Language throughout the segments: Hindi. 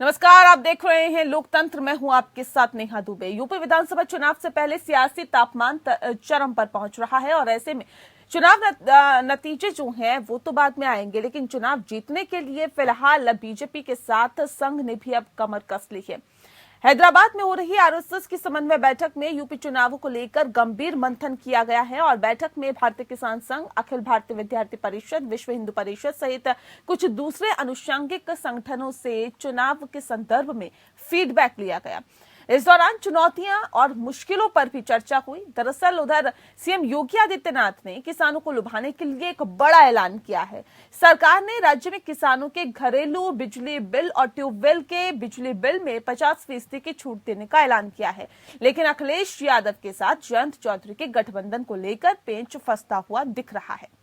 नमस्कार, आप देख रहे हैं लोकतंत्र। मैं हूं आपके साथ नेहा दुबे। यूपी विधानसभा चुनाव से पहले सियासी तापमान चरम पर पहुंच रहा है और ऐसे में चुनाव नतीजे जो हैं वो तो बाद में आएंगे, लेकिन चुनाव जीतने के लिए फिलहाल बीजेपी के साथ संघ ने भी अब कमर कस ली है। हैदराबाद में हो रही आरएसएस की समन्वय बैठक में यूपी चुनावों को लेकर गंभीर मंथन किया गया है और बैठक में भारतीय किसान संघ, अखिल भारतीय विद्यार्थी परिषद, विश्व हिंदू परिषद सहित कुछ दूसरे अनुषंगिक संगठनों से चुनाव के संदर्भ में फीडबैक लिया गया। इस दौरान चुनौतियां और मुश्किलों पर भी चर्चा हुई। दरअसल उधर सीएम योगी आदित्यनाथ ने किसानों को लुभाने के लिए एक बड़ा ऐलान किया है। सरकार ने राज्य में किसानों के घरेलू बिजली बिल और ट्यूबवेल के बिजली बिल में 50% की छूट देने का ऐलान किया है, लेकिन अखिलेश यादव के साथ जयंत चौधरी के गठबंधन को लेकर पेंच फंसता हुआ दिख रहा है।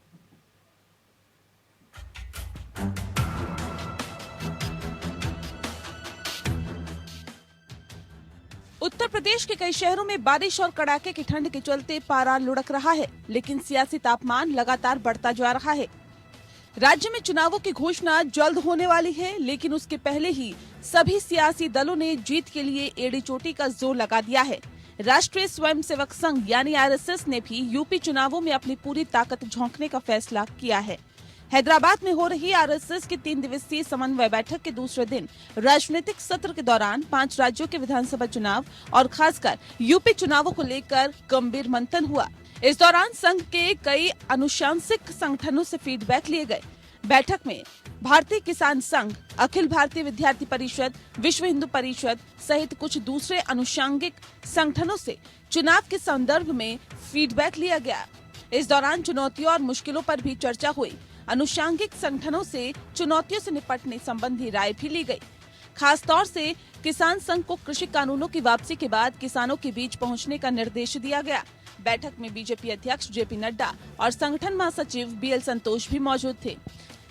उत्तर प्रदेश के कई शहरों में बारिश और कड़ाके की ठंड के चलते पारा लुढ़क रहा है, लेकिन सियासी तापमान लगातार बढ़ता जा रहा है। राज्य में चुनावों की घोषणा जल्द होने वाली है, लेकिन उसके पहले ही सभी सियासी दलों ने जीत के लिए एड़ी चोटी का जोर लगा दिया है। राष्ट्रीय स्वयंसेवक संघ यानी आरएसएस ने भी यूपी चुनावों में अपनी पूरी ताकत झोंकने का फैसला किया है। हैदराबाद में हो रही आरएसएस की 3 दिवसीय समन्वय बैठक के दूसरे दिन राजनीतिक सत्र के दौरान 5 राज्यों के विधानसभा चुनाव और खासकर यूपी चुनावों को लेकर गंभीर मंथन हुआ। इस दौरान संघ के कई अनुशंसिक संगठनों से फीडबैक लिए गए। बैठक में भारतीय किसान संघ, अखिल भारतीय विद्यार्थी परिषद, विश्व हिंदू परिषद सहित कुछ दूसरे अनुषंगिक संगठनों से चुनाव के संदर्भ में फीडबैक लिया गया। इस दौरान चुनौतियों और मुश्किलों पर भी चर्चा हुई। अनुषंगिक संगठनों से चुनौतियों से निपटने संबंधी राय भी ली गई। खास तौर से किसान संघ को कृषि कानूनों की वापसी के बाद किसानों के बीच पहुंचने का निर्देश दिया गया। बैठक में बीजेपी अध्यक्ष जेपी नड्डा और संगठन महासचिव बीएल संतोष भी मौजूद थे।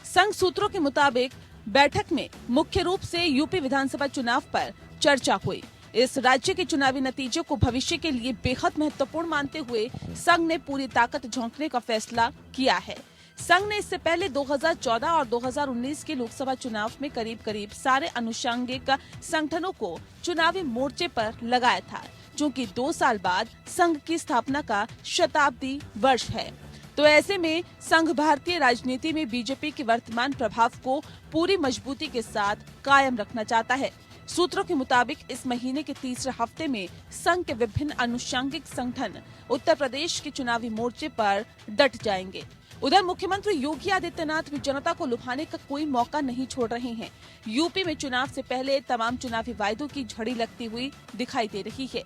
संघ सूत्रों के मुताबिक बैठक में मुख्य रूप से यूपी विधानसभा चुनाव पर चर्चा हुई। इस राज्य के चुनावी नतीजे को भविष्य के लिए बेहद महत्वपूर्ण मानते हुए संघ ने पूरी ताकत झोंकने का फैसला किया है। संघ ने इससे पहले 2014 और 2019 के लोकसभा चुनाव में करीब सारे अनुषंगिक संगठनों को चुनावी मोर्चे पर लगाया था, क्योंकि 2 साल बाद संघ की स्थापना का शताब्दी वर्ष है। तो ऐसे में संघ भारतीय राजनीति में बीजेपी के वर्तमान प्रभाव को पूरी मजबूती के साथ कायम रखना चाहता है। सूत्रों के मुताबिक इस महीने के तीसरे हफ्ते में संघ के विभिन्न अनुषंगिक संगठन उत्तर प्रदेश के चुनावी मोर्चे पर डट जाएंगे। उधर मुख्यमंत्री योगी आदित्यनाथ भी जनता को लुभाने का कोई मौका नहीं छोड़ रहे हैं। यूपी में चुनाव से पहले तमाम चुनावी वायदों की झड़ी लगती हुई दिखाई दे रही है।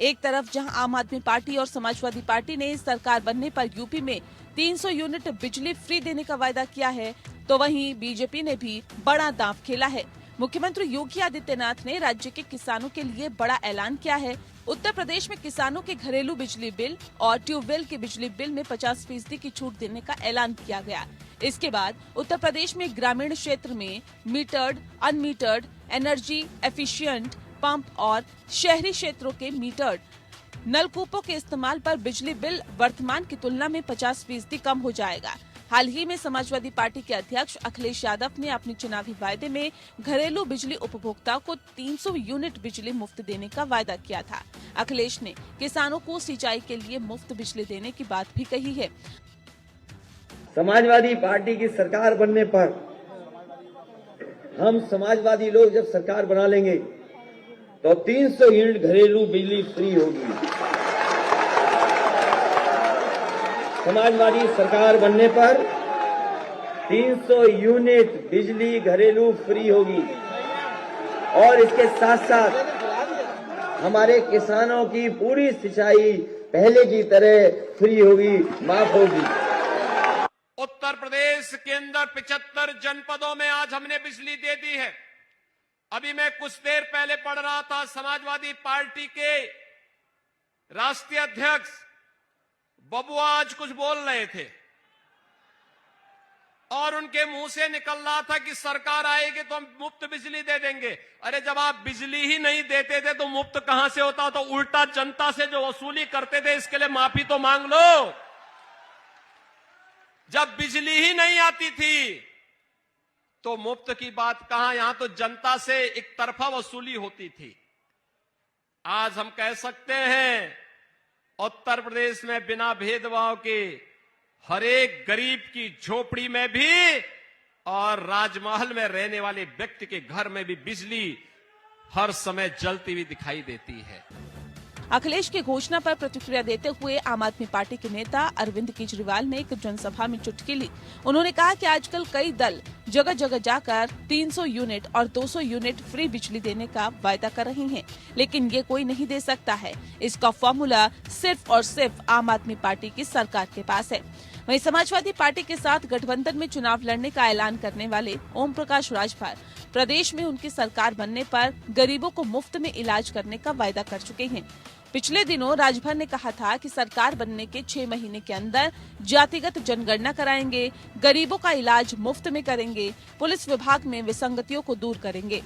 एक तरफ जहां आम आदमी पार्टी और समाजवादी पार्टी ने सरकार बनने पर यूपी में 300 यूनिट बिजली फ्री देने का वायदा किया है, तो वहीं बीजेपी ने भी बड़ा दांव खेला है। मुख्यमंत्री योगी आदित्यनाथ ने राज्य के किसानों के लिए बड़ा ऐलान किया है। उत्तर प्रदेश में किसानों के घरेलू बिजली बिल और ट्यूबवेल के बिजली बिल में 50% की छूट देने का ऐलान किया गया। इसके बाद उत्तर प्रदेश में ग्रामीण क्षेत्र में मीटर्ड, अनमीटर्ड, एनर्जी एफिशिएंट पंप और शहरी क्षेत्रों के मीटर्ड नलकूपों के इस्तेमाल पर बिजली बिल वर्तमान की तुलना में 50% कम हो जाएगा। हाल ही में समाजवादी पार्टी के अध्यक्ष अखिलेश यादव ने अपने चुनावी वायदे में घरेलू बिजली उपभोक्ता को 300 यूनिट बिजली मुफ्त देने का वायदा किया था। अखिलेश ने किसानों को सिंचाई के लिए मुफ्त बिजली देने की बात भी कही है। समाजवादी पार्टी की सरकार बनने पर हम समाजवादी लोग जब सरकार बना लेंगे तो 300 यूनिट घरेलू बिजली फ्री होगी। समाजवादी सरकार बनने पर 300 यूनिट बिजली घरेलू फ्री होगी और इसके साथ साथ हमारे किसानों की पूरी सिंचाई पहले की तरह फ्री होगी, माफ होगी। उत्तर प्रदेश के अंदर 75 जनपदों में आज हमने बिजली दे दी है। अभी मैं कुछ देर पहले पढ़ रहा था, समाजवादी पार्टी के राष्ट्रीय अध्यक्ष बबुआ आज कुछ बोल रहे थे और उनके मुंह से निकल रहा था कि सरकार आएगी तो हम मुफ्त बिजली दे देंगे। अरे जब आप बिजली ही नहीं देते थे तो मुफ्त कहां से होता? तो उल्टा जनता से जो वसूली करते थे इसके लिए माफी तो मांग लो। जब बिजली ही नहीं आती थी तो मुफ्त की बात कहां, यहां तो जनता से एक तरफा वसूली होती थी। आज हम कह सकते हैं उत्तर प्रदेश में बिना भेदभाव के हर एक गरीब की झोपड़ी में भी और राजमहल में रहने वाले व्यक्ति के घर में भी बिजली हर समय जलती हुई दिखाई देती है। अखिलेश की घोषणा पर प्रतिक्रिया देते हुए आम आदमी पार्टी के नेता अरविंद केजरीवाल ने एक जनसभा में चुटकी ली। उन्होंने कहा कि आजकल कई दल जगह जगह जाकर 300 यूनिट और 200 यूनिट फ्री बिजली देने का वायदा कर रही हैं, लेकिन ये कोई नहीं दे सकता है। इसका फॉर्मूला सिर्फ और सिर्फ आम आदमी पार्टी की सरकार के पास है। वहीं समाजवादी पार्टी के साथ गठबंधन में चुनाव लड़ने का ऐलान करने वाले ओम प्रकाश राजभर प्रदेश में उनकी सरकार बनने पर गरीबों को मुफ्त में इलाज करने का वायदा कर चुके हैं। पिछले दिनों राजभर ने कहा था कि सरकार बनने के 6 महीने के अंदर जातिगत जनगणना कराएंगे, गरीबों का इलाज मुफ्त में करेंगे, पुलिस विभाग में विसंगतियों को दूर करेंगे।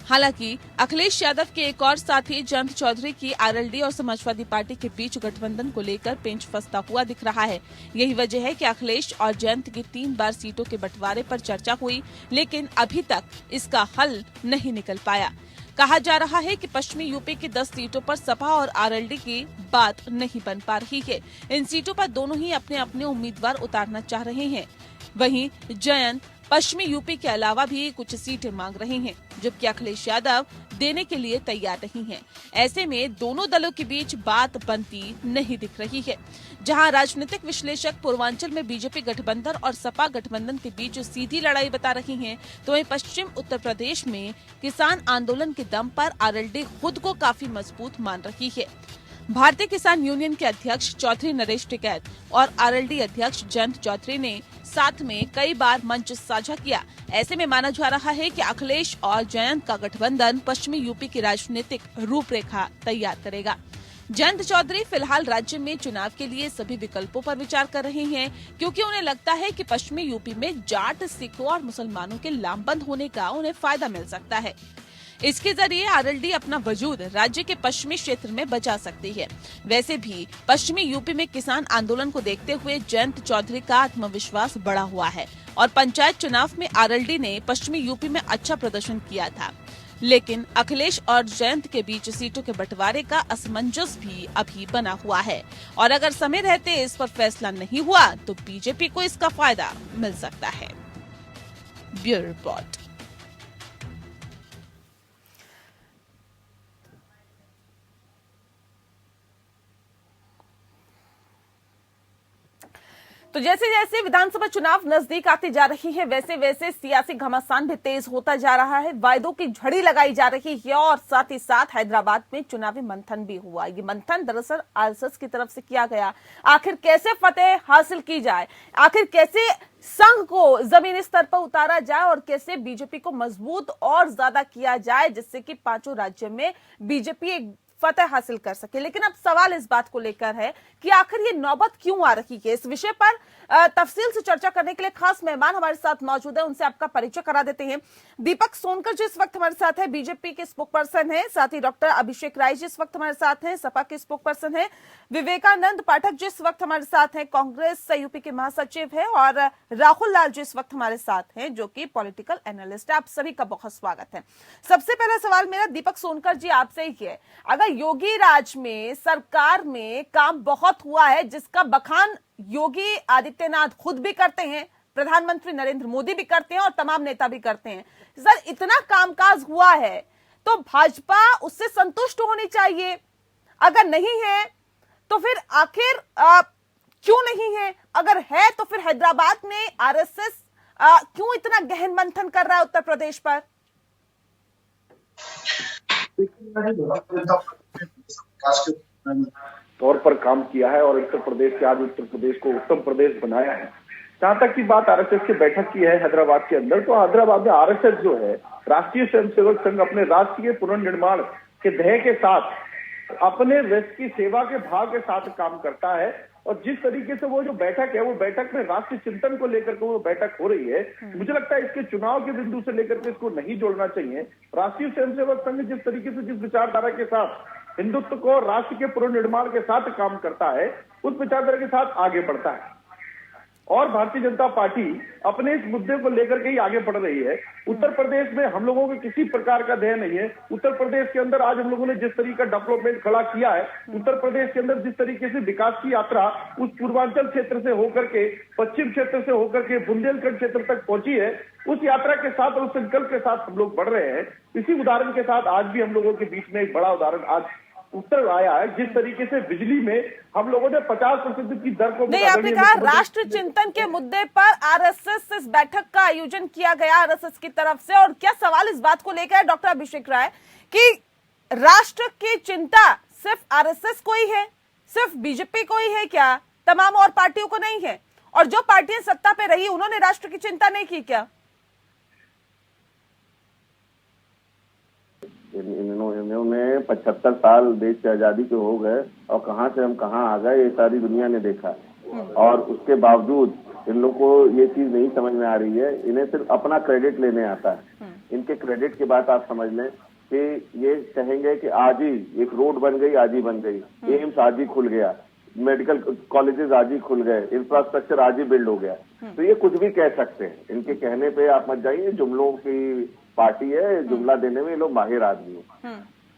हालांकि अखिलेश यादव के एक और साथी जयंत चौधरी की आरएलडी और समाजवादी पार्टी के बीच गठबंधन को लेकर पेंच फंसता हुआ दिख रहा है। यही वजह है कि अखिलेश और जयंत की 3 बार सीटों के बंटवारे पर चर्चा हुई, लेकिन अभी तक इसका हल नहीं निकल पाया। कहा जा रहा है कि पश्चिमी यूपी की 10 सीटों पर सपा और आरएलडी की बात नहीं बन पा रही है। इन सीटों पर दोनों ही अपने अपने उम्मीदवार उतारना चाह रहे हैं। वहीं जयंत पश्चिमी यूपी के अलावा भी कुछ सीटें मांग रहे हैं, जबकि अखिलेश यादव देने के लिए तैयार नहीं हैं। ऐसे में दोनों दलों के बीच बात बनती नहीं दिख रही है। जहां राजनीतिक विश्लेषक पूर्वांचल में बीजेपी गठबंधन और सपा गठबंधन के बीच सीधी लड़ाई बता रही हैं, तो वहीं पश्चिम उत्तर प्रदेश में किसान आंदोलन के दम पर आरएलडी खुद को काफी मजबूत मान रही है। भारतीय किसान यूनियन के अध्यक्ष चौधरी नरेश टिकैत और आरएलडी अध्यक्ष जयंत चौधरी ने साथ में कई बार मंच साझा किया। ऐसे में माना जा रहा है कि अखिलेश और जयंत का गठबंधन पश्चिमी यूपी की राजनीतिक रूपरेखा तैयार करेगा। जयंत चौधरी फिलहाल राज्य में चुनाव के लिए सभी विकल्पों पर विचार कर रहे हैं, क्योंकि उन्हें लगता है कि पश्चिमी यूपी में जाट, सिखों और मुसलमानों के लामबंद होने का उन्हें फायदा मिल सकता है। इसके जरिए आरएलडी अपना वजूद राज्य के पश्चिमी क्षेत्र में बचा सकती है। वैसे भी पश्चिमी यूपी में किसान आंदोलन को देखते हुए जयंत चौधरी का आत्मविश्वास बढ़ा हुआ है और पंचायत चुनाव में आरएलडी ने पश्चिमी यूपी में अच्छा प्रदर्शन किया था। लेकिन अखिलेश और जयंत के बीच सीटों के बंटवारे का असमंजस भी अभी बना हुआ है और अगर समय रहते इस पर फैसला नहीं हुआ तो बीजेपी को इसका फायदा मिल सकता है। Bureau report. तो जैसे जैसे विधानसभा चुनाव नजदीक आती जा रही है, वैसे वैसे सियासी घमासान भी तेज होता जा रहा है। वायदों की झड़ी लगाई जा रही है और साथ ही साथ हैदराबाद में चुनावी मंथन भी हुआ। ये मंथन दरअसल आरएसएस की तरफ से किया गया। आखिर कैसे फतेह हासिल की जाए, आखिर कैसे संघ को जमीनी स्तर पर उतारा जाए और कैसे बीजेपी को मजबूत और ज्यादा किया जाए, जिससे कि 5 राज्य में बीजेपी एक फतेह हासिल कर सके। लेकिन अब सवाल इस बात को लेकर है कि आखिर ये नौबत क्यों आ रही है। इस विषय पर तफसील से चर्चा करने के लिए खास मेहमान हमारे साथ मौजूद है, उनसे आपका परिचय करा देते हैं। दीपक सोनकर जी इस वक्त हमारे साथ है, बीजेपी के स्पोक पर्सन है। साथ ही डॉक्टर अभिषेक राय जी इस वक्त हमारे साथ हैं, सपा के स्पोक पर्सन है। विवेकानंद पाठक जी इस वक्त हमारे साथ हैं, कांग्रेस यूपी के महासचिव है। और राहुल लाल जी इस वक्त हमारे साथ हैं, जो कि पॉलिटिकल एनालिस्ट है। आप सभी का बहुत स्वागत है। सबसे पहला सवाल मेरा दीपक सोनकर जी आपसे ही है, अगर योगी राज में सरकार में काम बहुत हुआ है, जिसका बखान योगी आदित्यनाथ खुद भी करते हैं, प्रधानमंत्री नरेंद्र मोदी भी करते हैं और तमाम नेता भी करते हैं, सर इतना कामकाज हुआ है तो भाजपा उससे संतुष्ट होनी चाहिए। अगर नहीं है तो फिर आखिर क्यों नहीं है, अगर है तो फिर हैदराबाद में आरएसएस क्यों इतना गहन मंथन कर रहा है उत्तर प्रदेश पर? तौर पर काम किया है और उत्तर प्रदेश के आज उत्तर प्रदेश को उत्तम प्रदेश बनाया है। जहां तक की बात आरएसएस की बैठक की है हैदराबाद के अंदर, तो हैदराबाद में आरएसएस जो है राष्ट्रीय स्वयंसेवक संघ अपने राष्ट्र के पुनर्निर्माण के ध्येय के साथ अपने राष्ट्र की सेवा के भाव के साथ काम करता है। और जिस तरीके से वो जो बैठक है, वो बैठक में राष्ट्रीय चिंतन को लेकर के वो बैठक हो रही है, मुझे लगता है इसके चुनाव के बिंदु से लेकर के इसको नहीं जोड़ना चाहिए। राष्ट्रीय स्वयंसेवक संघ जिस तरीके से, जिस विचारधारा के साथ हिंदुत्व को राष्ट्र के पुनर्निर्माण के साथ काम करता है, उस विचारधारा के साथ आगे बढ़ता है। और भारतीय जनता पार्टी अपने इस मुद्दे को लेकर के ही आगे बढ़ रही है। उत्तर प्रदेश में हम लोगों को किसी प्रकार का ध्येय नहीं है। उत्तर प्रदेश के अंदर आज हम लोगों ने जिस तरीके का डेवलपमेंट खड़ा किया है, उत्तर प्रदेश के अंदर जिस तरीके से विकास की यात्रा उस पूर्वांचल क्षेत्र से होकर के, पश्चिम क्षेत्र से होकर के बुंदेलखंड क्षेत्र तक पहुंची है, उस यात्रा के साथ और उस संकल्प के साथ हम लोग बढ़ रहे हैं। इसी उदाहरण के साथ आज भी हम लोगों के बीच में एक बड़ा उदाहरण आज उत्तर आया है, जिस तरीके से बिजली में हम लोगों ने 50% की दर को नहीं, आपने कहा राष्ट्र चिंतन के मुद्दे पर आरएसएस इस बैठक का आयोजन किया गया आरएसएस की तरफ से, और क्या सवाल इस बात को लेकर है डॉक्टर अभिषेक राय कि राष्ट्र की चिंता सिर्फ आरएसएस को ही है, सिर्फ बीजेपी को ही है क्या, तमाम और पार्टियों को नहीं है? और जो पार्टियां सत्ता पे रही उन्होंने राष्ट्र की चिंता नहीं की क्या? इन्होंने 75 साल देश की आजादी के हो गए और कहां से हम कहां आ गए, ये सारी दुनिया ने देखा। और उसके बावजूद इन लोगों को ये चीज नहीं समझ में आ रही है। इन्हें सिर्फ अपना क्रेडिट लेने आता है। इनके क्रेडिट की बात आप समझ लें कि ये कहेंगे कि आज ही एक रोड बन गई, आज ही बन गई, एम्स आज ही खुल गया, मेडिकल कॉलेजेस आज ही खुल गए, इंफ्रास्ट्रक्चर आज ही बिल्ड हो गया। तो ये कुछ भी कह सकते हैं। इनके कहने पे आप मत जाइए। जुमलों की पार्टी है, जुमला देने में ये लोग माहिर आदमी है।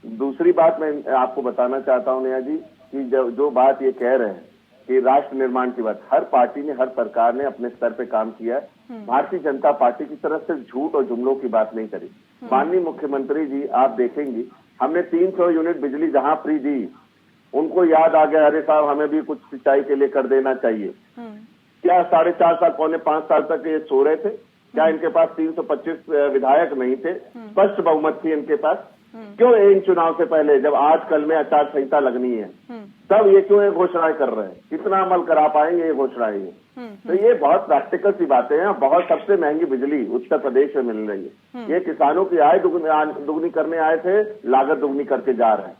दूसरी बात मैं आपको बताना चाहता हूं नेहा जी कि जो बात ये कह रहे हैं कि राष्ट्र निर्माण की बात, हर पार्टी ने, हर सरकार ने अपने स्तर पे काम किया है। भारतीय जनता पार्टी की तरफ से झूठ और जुमलों की बात नहीं करी। माननीय मुख्यमंत्री जी आप देखेंगी, हमने 300 यूनिट बिजली जहां फ्री दी, उनको याद आ गया, अरे साहब हमें भी कुछ सिंचाई के लिए कर देना चाहिए। क्या 4.5 साल, पौने 5 साल तक ये सो रहे थे? क्या इनके पास 325 विधायक नहीं थे? स्पष्ट बहुमत थी इनके पास। क्यों इन चुनाव से पहले, जब आज कल में आचार संहिता लगनी है, तब ये क्यों ये घोषणाएं कर रहे हैं? कितना अमल करा पाएंगे ये घोषणाएं? तो ये बहुत प्रैक्टिकल सी बातें हैं। बहुत सबसे महंगी बिजली उत्तर प्रदेश में मिल रही है। ये किसानों की आय दुगनी करने आए थे, लागत दुगनी करके जा रहे हैं।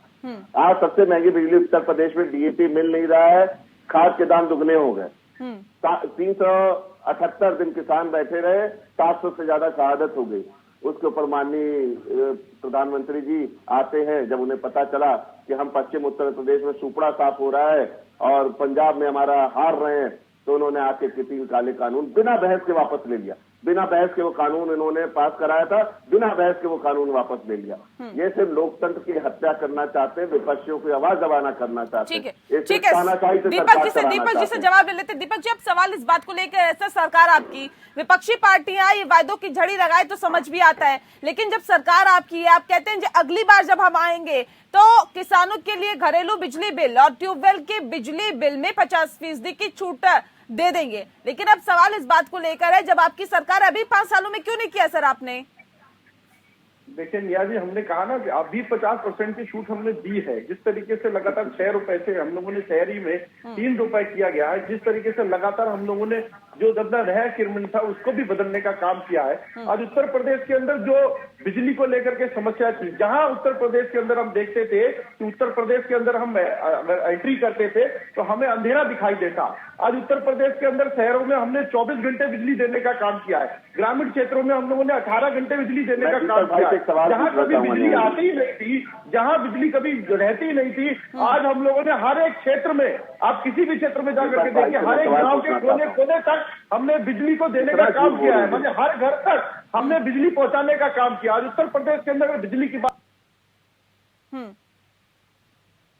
आज सबसे महंगी बिजली उत्तर प्रदेश में, डीएपी मिल नहीं रहा है, खाद के दाम दुगने हो गए। 378 दिन किसान बैठे रहे, 700 से ज्यादा शहादत हो गई। उसके ऊपर माननीय प्रधानमंत्री जी आते हैं, जब उन्हें पता चला कि हम पश्चिम उत्तर प्रदेश में सुपड़ा साफ हो रहा है और पंजाब में हमारा हार रहे हैं, तो उन्होंने आके 3 काले कानून बिना बहस के वापस ले लिया। बिना बहस के वो कानून इन्होंने पास कराया था, बिना बहस के वो कानून वापस ले लिया। ये सिर्फ लोकतंत्र की हत्या करना चाहते हैं, विपक्षियों की आवाज दबाना करना चाहते हैं। ठीक है, दीपक जी से जवाब ले लेते। दीपक जी, अब सवाल इस बात को लेकर, ऐसा सरकार आपकी, विपक्षी पार्टियां ये वायदों की झड़ी लगाए तो समझ भी आता है, लेकिन जब सरकार आपकी है, आप कहते हैं अगली बार जब हम आएंगे तो किसानों के लिए घरेलू बिजली बिल और ट्यूबवेल के बिजली बिल में 50% की छूट दे देंगे। लेकिन अब सवाल इस बात को लेकर है, जब आपकी सरकार, अभी 5 सालों में क्यों नहीं किया सर आपने? देखिए निया जी, हमने कहा ना कि अभी 50% की छूट हमने दी है। जिस तरीके से लगातार 6 रुपए से हम लोगों ने शहरी में 3 रुपए किया गया है, जिस तरीके से लगातार हम लोगों ने जो दबना रह किरमन था उसको भी बदलने का काम किया है। आज उत्तर प्रदेश के अंदर जो बिजली को लेकर के समस्या थी, जहां उत्तर प्रदेश के अंदर हम देखते थे कि उत्तर प्रदेश के अंदर हम अगर एंट्री करते थे तो हमें अंधेरा दिखाई देता। आज उत्तर प्रदेश के अंदर शहरों में हमने 24 घंटे बिजली देने का काम किया है। ग्रामीण क्षेत्रों में हम लोगों ने 18 घंटे बिजली देने का काम किया है। जहां कभी बिजली आती ही नहीं थी, जहां बिजली कभी रहती ही नहीं थी, आज हम लोगों ने हर एक क्षेत्र में, आप किसी भी क्षेत्र में जाकर के देखिए, हर एक गांव के कोने कोने तक हमने बिजली को देने का काम किया है। मतलब हर घर तक हमने बिजली पहुंचाने का काम किया। आज उत्तर प्रदेश के अंदर बिजली की बात,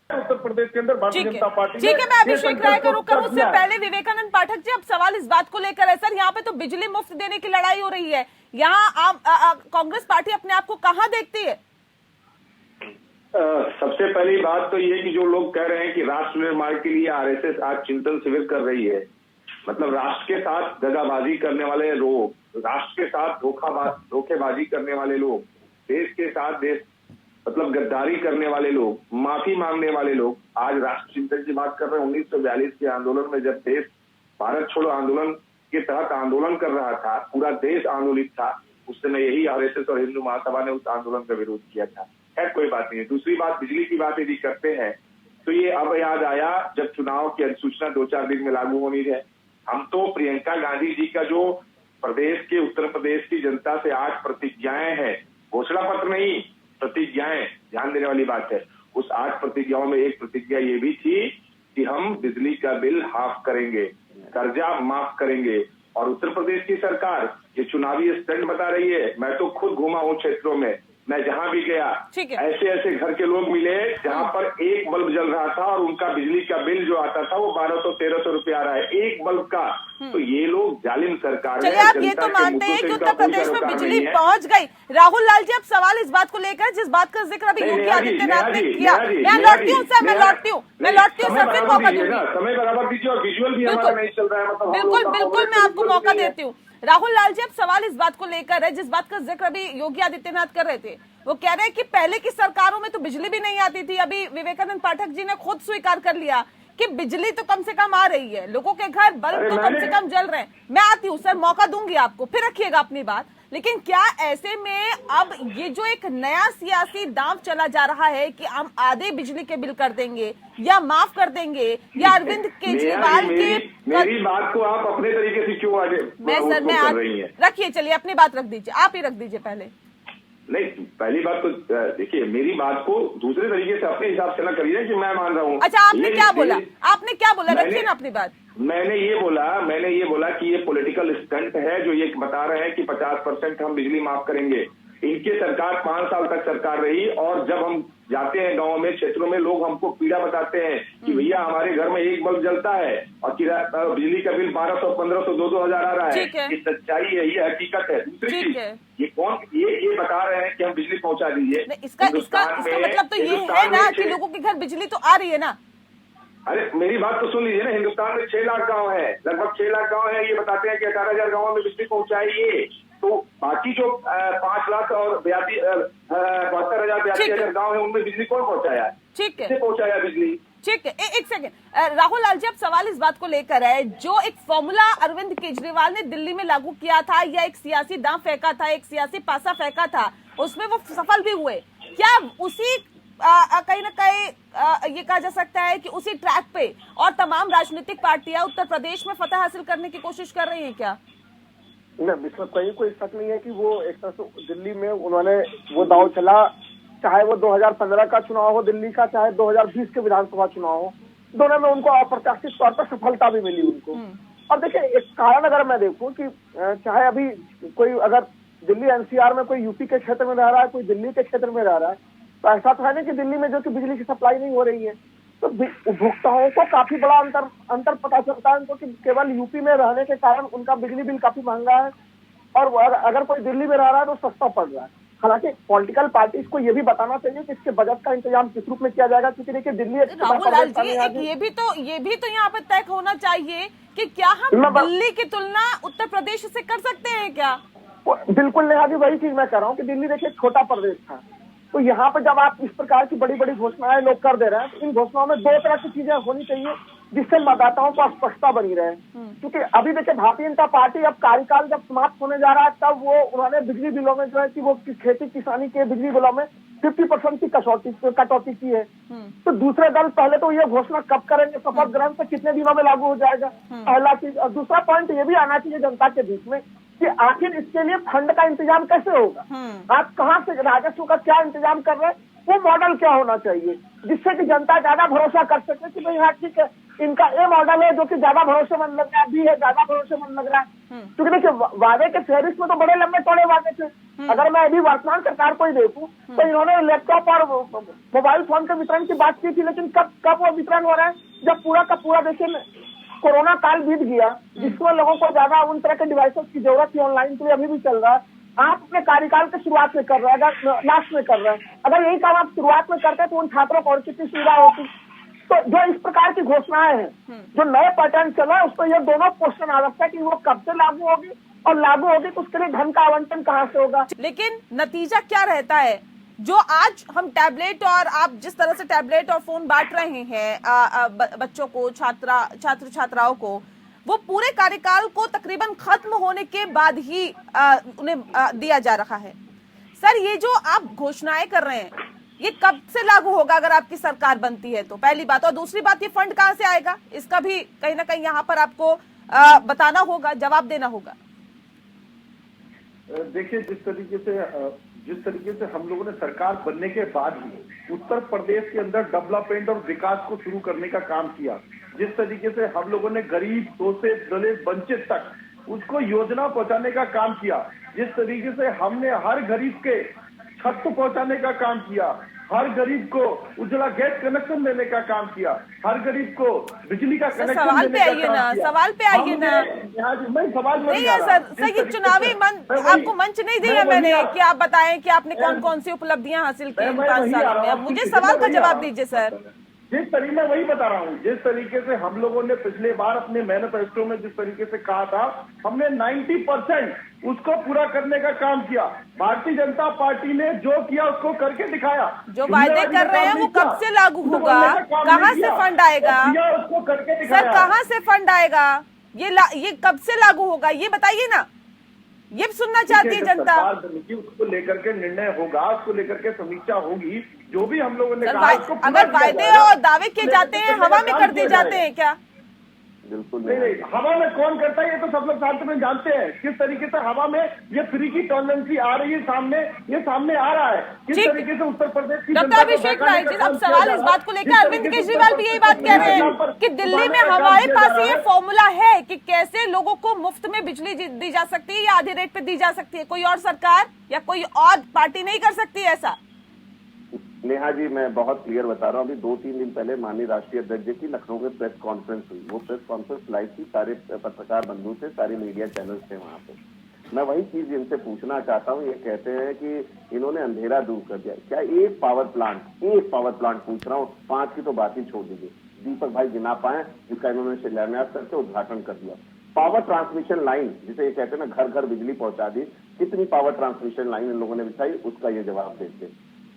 उत्तर प्रदेश के अंदर भारतीय जनता पार्टी, ठीक है, मैं अभिषेक राय का रुख करूं, उससे पहले विवेकानंद पाठक जी, अब सवाल इस बात को लेकर है सर, यहाँ पे तो बिजली मुफ्त देने की लड़ाई हो रही है, यहाँ कांग्रेस पार्टी अपने आप को कहाँ देखती है? सबसे पहली बात तो ये कि जो लोग कह रहे हैं कि राष्ट्र निर्माण के लिए आरएसएस आज चिंतन शिविर कर रही है, मतलब राष्ट्र के साथ दगाबाजी करने वाले लोग, राष्ट्र के साथ धोखेबाजी करने वाले लोग, देश के साथ मतलब गद्दारी करने वाले लोग, माफी मांगने वाले लोग आज राष्ट्र चिंतन की बात कर रहे हैं। 1942 के आंदोलन में जब देश भारत छोड़ो आंदोलन के तहत आंदोलन कर रहा था, पूरा देश आंदोलित था, उस समय यही आरएसएस और हिंदू महासभा ने उस आंदोलन का विरोध किया था। खैर कोई बात नहीं है। दूसरी बात, बिजली की बात यदि करते हैं तो ये अब याद आया जब चुनाव की अधिसूचना 2-4 दिन में लागू होनी है। हम तो प्रियंका गांधी जी का जो प्रदेश के, उत्तर प्रदेश की जनता से 8 प्रतिज्ञाएं हैं, घोषणा पत्र नहीं, प्रतिज्ञाएं, ध्यान देने वाली बात है। उस 8 प्रतिज्ञाओं में एक प्रतिज्ञा ये भी थी कि हम बिजली का बिल हाफ करेंगे। कर्जा माफ करेंगे। और उत्तर प्रदेश की सरकार ये चुनावी स्टंट बता रही है। मैं तो खुद घूमा हूँ क्षेत्रों में, मैं जहां भी गया ऐसे ऐसे घर के लोग मिले जहां पर एक बल्ब जल रहा था और उनका बिजली का बिल जो आता था वो 1200-1300 रुपया आ रहा है एक बल्ब का। तो ये लोग जालिम सरकार है। चलिए, आप ये तो मानते हैं कि उत्तर प्रदेश में बिजली पहुंच गई। राहुल लाल जी, अब सवाल इस बात को लेकर जिस बात का जिक्र अभी योगी आदित्यनाथ ने किया, मैं लौटती हूँ सर, मैं लौटती हूँ सर, फिर मौका दूंगी। समय बराबर दीजिए और विजुअल भी हमारा नहीं चल रहा है। मतलब बिल्कुल बिल्कुल, मैं आपको मौका देती हूँ। राहुल लाल जी, अब सवाल इस बात को लेकर है जिस बात का जिक्र अभी योगी आदित्यनाथ कर रहे थे। वो कह रहे हैं कि पहले की सरकारों में तो बिजली भी नहीं आती थी। अभी विवेकानंद पाठक जी ने खुद स्वीकार कर लिया कि बिजली तो कम से कम आ रही है, लोगों के घर बल्ब तो कम से कम जल रहे हैं। मैं आती हूँ सर, मौका दूंगी आपको, फिर रखिएगा अपनी बात। लेकिन क्या ऐसे में अब ये जो एक नया सियासी दांव चला जा रहा है कि हम आधे बिजली के बिल कर देंगे या माफ कर देंगे, या अरविंद केजरीवाल के मेरी बात को आप अपने तरीके से क्यों आगे कर रही हैं? रखिए, चलिए अपनी बात रख दीजिए, आप ही रख दीजिए पहले। नहीं, पहली बात तो देखिए, मेरी बात को दूसरे तरीके से अपने हिसाब से ना करिए कि मैं मान रहा हूँ। अच्छा, आपने क्या बोला? आपने क्या बोला? रखिए ना अपनी बात। मैंने ये बोला कि ये पॉलिटिकल स्टंट है जो ये बता रहे हैं कि 50% हम बिजली माफ करेंगे। इनकी सरकार 5 साल तक सरकार रही और जब हम जाते हैं गाँव में, क्षेत्रों में, लोग हमको पीड़ा बताते हैं कि भैया हमारे घर में एक बल्ब जलता है और बिजली का बिल 1200, 1500, 2-2000 आ रहा है। ये सच्चाई है, ये हकीकत है। दूसरी चीज, ये बता रहे हैं कि हम बिजली पहुंचा दीजिए। इसका मतलब तो ये है ना कि लोगों के घर बिजली तो आ रही है ना। अरे मेरी बात तो सुन लीजिए ना, हिंदुस्तान में 6 लाख गांव है, लगभग 6 लाख गांव है। ये बताते हैं कि 18,000 गाँवों में बिजली पहुंचाइए। तो बाकी जो 5 लाख और 72,000 गाँव है उनमें बिजली कौन पहुंचाया? ठीक है, पहुंचाया बिजली। ठीक है, एक सेकंड राहुल लाल जी, अब सवाल इस बात को लेकर है, जो एक फॉर्मूला अरविंद केजरीवाल ने दिल्ली में लागू किया था, या एक सियासी दांव फेंका था, एक सियासी पासा फेंका था, उसमें वो सफल भी हुए। क्या उसी कहीं ना कहीं ये कहा जा सकता है कि उसी ट्रैक पे और तमाम राजनीतिक पार्टियां उत्तर प्रदेश में फतह हासिल करने की कोशिश कर रही हैं क्या? नहीं, इसमें कोई शक नहीं है कि वो एक तरह से दिल्ली में उन्होंने वो दाव चला, चाहे वो 2015 का चुनाव हो दिल्ली का, चाहे 2020 के विधानसभा चुनाव हो, दोनों में उनको अप्रत्याशित तौर पर सफलता भी मिली उनको। और देखिए, एक कारण अगर मैं देखूं कि चाहे अभी कोई अगर दिल्ली एनसीआर में कोई यूपी के क्षेत्र में रह रहा है, कोई दिल्ली के क्षेत्र में रह रहा है, तो ऐसा तो है नहीं कि दिल्ली में जो कि बिजली की सप्लाई नहीं हो रही है, तो उपभोक्ताओं को काफी बड़ा अंतर पता चलता है उनको कि केवल यूपी में रहने के कारण उनका बिजली बिल काफी महंगा है, और अगर कोई दिल्ली में रह रहा है तो सस्ता पड़ रहा है। हालांकि पॉलिटिकल पार्टीज को ये भी बताना चाहिए कि इसके बजट का इंतजाम किस रूप में किया जाएगा, क्योंकि देखिए दिल्ली राहुल लाल जी, ये भी तो यहाँ पर तय होना चाहिए कि क्या हम दिल्ली की तुलना उत्तर प्रदेश से कर सकते हैं क्या? बिल्कुल नेहा जी, वही चीज मैं कह रहा हूँ कि दिल्ली देखिए छोटा प्रदेश था, तो यहाँ पे जब आप इस प्रकार की बड़ी बड़ी घोषणाएं लोग कर दे रहे हैं, तो इन घोषणाओं में 2 तरह की चीजें होनी चाहिए जिससे मतदाताओं को स्पष्टता बनी रहे। क्योंकि अभी देखिए भारतीय जनता पार्टी अब कार्यकाल जब समाप्त होने जा रहा है, तब वो उन्होंने बिजली बिलों में जो है कि वो खेती किसानी के बिजली बिलों में 50% की कटौती की है। तो दूसरे दल पहले तो ये घोषणा कब करेंगे, शपथ ग्रहण से कितने दिनों में लागू हो जाएगा, पहला चीज। और दूसरा पॉइंट ये भी आना चाहिए जनता के बीच में कि आखिर इसके लिए फंड का इंतजाम कैसे होगा, आप कहाँ से राजस्व का क्या इंतजाम कर रहे हैं, वो मॉडल क्या होना चाहिए जिससे कि जनता ज्यादा भरोसा कर सके कि भाई हाँ ठीक है, इनका ये मॉडल है जो कि ज्यादा भरोसेमंद लग रहा है, अभी है ज्यादा भरोसेमंद लग रहा है। क्योंकि देखिए वादे के फेरिस्त में तो बड़े लंबे चौड़े वादे थे। अगर मैं अभी वर्तमान सरकार को ही देखूं तो इन्होंने लैपटॉप और मोबाइल फोन के वितरण की बात की थी, लेकिन कब वो वितरण हो रहा है, जब पूरा का पूरा देखिए कोरोना काल बीत गया, जिसमें लोगों को ज्यादा उन तरह के डिवाइसेस की जरूरत थी, ऑनलाइन के लिए अभी भी चल रहा है। आप अपने कार्यकाल के शुरुआत में कर रहे हैं, अगर लास्ट में कर रहे हैं, अगर यही काम आप शुरुआत में करते तो उन छात्रों को और कितनी सुविधा होती। तो जो इस प्रकार की घोषणाएं हैं, जो नए पैटर्न चला है, उस पर यह दोनों क्वेश्चन आ सकता है कि वो कब से लागू होगी, और लागू होगी तो उसके लिए धन का आवंटन कहाँ से होगा। लेकिन नतीजा क्या रहता है? जो आज हम टैबलेट और आप जिस तरह से टैबलेट और फोन बांट रहे हैं बच्चों को, छात्र छात्राओं को, वो पूरे कार्यकाल को तकरीबन खत्म होने के बाद ही उन्हें दिया जा रहा है। सर, ये जो आप घोषणाएं कर रहे हैं, ये कब से लागू होगा अगर आपकी सरकार बनती है तो? पहली बात। और दूसरी बात, ये फंड कहाँ से आएगा, इसका भी कहीं ना कहीं यहाँ पर आपको बताना होगा, जवाब देना होगा। देखिए, जिस तरीके से जिस तरीके से हम लोगों ने सरकार बनने के बाद ही उत्तर प्रदेश के अंदर डेवलपमेंट और विकास को शुरू करने का काम किया, जिस तरीके से हम लोगों ने गरीब, शोषित, दलित, वंचित तक उसको योजना पहुंचाने का काम किया, जिस तरीके से हमने हर गरीब के छत पहुंचाने का काम किया, हर गरीब को उज्ज्वला गैस कनेक्शन देने का काम किया, हर गरीब को बिजली का कनेक्शन सवाल देने पे का आइए काम ना, किया। सवाल पे आइए ना। मैं सवाल नहीं है सर, ये चुनावी आपको मंच नहीं दिया मैंने कि आप बताएं कि आपने कौन कौन सी उपलब्धियां हासिल की इन 5 सालों में। अब मुझे सवाल का जवाब दीजिए सर। जिस तरीके मैं वही बता रहा हूँ, जिस तरीके से हम लोगों ने पिछले बार अपने मैनिफेस्टो में जिस तरीके से कहा था, हमने 90% उसको पूरा करने का काम किया। भारतीय जनता पार्टी ने जो किया उसको करके दिखाया। जो वायदे कर रहे हैं वो कब से लागू होगा, कहाँ से फंड आएगा उसको करके दिखाया। सर, कहाँ से फंड आएगा, ये कब से लागू होगा, ये बताइए ना, ये सुनना चाहती है जनता। उसको लेकर के निर्णय होगा, उसको लेकर के समीक्षा होगी, जो भी हम लोगों ने कहा। अगर वायदे और दावे किए जाते हैं, हवा में कर दिए जाते हैं क्या? बिल्कुल नहीं, हवा में कौन करता है ये तो सब लोग शांति में जानते हैं। किस तरीके से हवा में ये फ्री की टॉलरेंसी आ रही है, ये सामने आ रहा है। किस तरीके से उत्तर प्रदेश की डॉक्टर अभिषेक राय जी, अब सवाल इस बात को लेकर अरविंद केजरीवाल भी यही बात कह रहे हैं कि दिल्ली में हमारे पास ये फॉर्मूला है कि कैसे लोगों को मुफ्त में बिजली दी जा सकती है या आधे रेट पे दी जा सकती है। कोई और सरकार या कोई और पार्टी नहीं कर सकती ऐसा। नेहा जी, मैं बहुत क्लियर बता रहा हूँ। अभी 2-3 दिन पहले माननीय राष्ट्रीय अध्यक्ष जी की लखनऊ में प्रेस कॉन्फ्रेंस हुई। वो प्रेस कॉन्फ्रेंस लाइव थी, सारे पत्रकार बंधु थे, सारे मीडिया चैनल्स थे वहां पे। मैं वही चीज इनसे पूछना चाहता हूँ। ये कहते हैं कि इन्होंने अंधेरा दूर कर दिया। क्या एक पावर प्लांट पूछ रहा हूँ, 5 की तो बात ही छोड़ दीजिए, दीपक भाई गिना पाए जिसका इन्होंने शिलान्यास करके उद्घाटन कर दिया। पावर ट्रांसमिशन लाइन, जिसे ये कहते हैं ना घर घर बिजली पहुंचा दी, कितनी पावर ट्रांसमिशन लाइन इन लोगों ने बिछाई, उसका ये जवाब देते।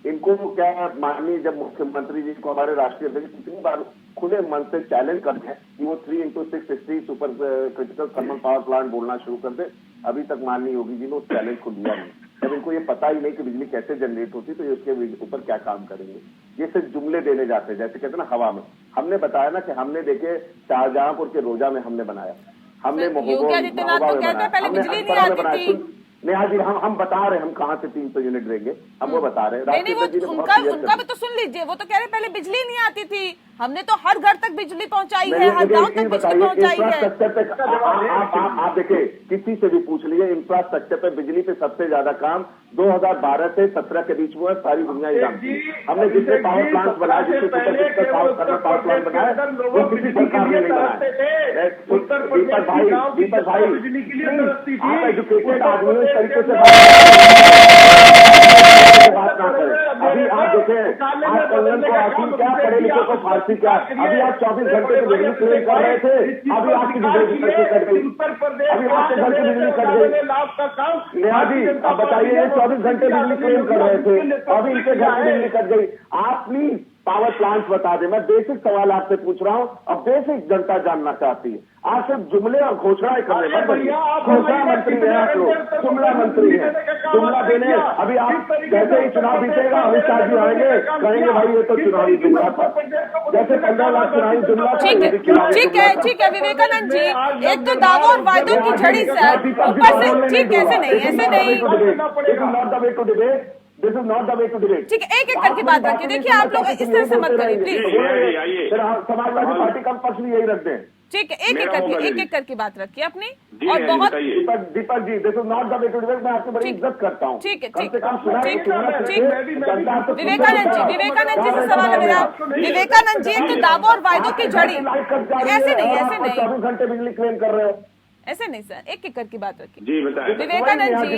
इनको क्या माननीय जब मुख्यमंत्री जी को हमारे राष्ट्रीय अध्यक्ष कितनी बार खुले मन से चैलेंज करते हैं कि वो 3x660 super critical thermal power plant बोलना शुरू कर दे, अभी तक माननीय योगी जी ने उस चैलेंज को लिया नहीं। जब इनको ये पता ही नहीं कि बिजली कैसे जनरेट होती, तो ये उसके ऊपर क्या काम करेंगे। ये सिर्फ जुमले देने जाते हैं, जैसे कहते हैं ना हवा में। हमने बताया ना कि हमने देखे शाहजहांपुर के रोजा में हमने बनाया, हमने योगी आदित्यनाथ तो कहते हैं पहले बिजली नहीं आती थी। नेहा जी, हम बता रहे हैं हम कहाँ से 300 यूनिट देंगे, हम वो बता रहे हैं। नहीं, वो उनका भी तो सुन लीजिए। वो तो कह रहे पहले बिजली नहीं आती थी, हमने तो हर घर तक बिजली पहुंचाई है, हर गांव तक बिजली पहुंचाई है। आप देखिए, किसी से भी पूछ लीजिए, इंफ्रास्ट्रक्चर पे बिजली पे सबसे ज्यादा काम 2012 से 17 के बीच में सारी दुनिया ही जानती है। हमने जितने पावर प्लांट बनाए, जितने पावर प्लांट बनाए, वो किसी सरकार ने नहीं बनाए। दीपक भाई आप एजुकेटेड आदमी इस तरीके से बात ना करें। अभी आप देखें, आप कल्याण को आसिम क्या, पढ़े लिखे को फारसी क्या। अभी आप 24 घंटे की बिजली क्लेम कर रहे थे, अभी आपकी बिजली कैसे कट गई, अभी आपके घर की बिजली कट गई। नेहा जी, आप बताइए, ये 24 घंटे बिजली क्लेम कर रहे थे, अभी इनके घर की बिजली कट गई। आप प्लीज पावर प्लांट बता दें। मैं बेसिक सवाल आपसे पूछ रहा हूँ, अब बेसिक जनता जानना चाहती है। आप सिर्फ जुमले और घोषणाएं करने मत बनिए। घोषणा मंत्री हैं आप लोग, जुमला मंत्री हैं, जुमला देने। अभी आप जैसे ही चुनाव बीतेगा, अमित शाह जी आएंगे, कहेंगे भाई ये तो चुनावी जुमला था, जैसे 15 लाख चुनावी जुमला। ठीक है विवेकानंद जी, एक तो दावों और वायदों की झड़ी सर, ऊपर से ठीक, ऐसे नहीं, ऐसे नहीं। This is not the way to debate. ठीक है, एक एक करके बात रखिए। देखिए, आप लोग इस तरह से मत करिए प्लीज। समाजवादी पार्टी का पक्ष भी यही रखते हैं। ठीक है, एक एक करके बात रखिए अपनी। और बहुत Deepak ji, this is not the way to debate. मैं आपकी बड़ी इज्जत करता हूँ। ठीक है, विवेकानंद जी से सवाल है मेरा। विवेकानंद जी, एक तो दावों और वायदों की झड़ी, ऐसे नहीं, 24 घंटे बिजली क्लेम कर रहे हो, ऐसे नहीं सर, एक एक करके बात रखिए। जी बताएं। विवेकानंद जी,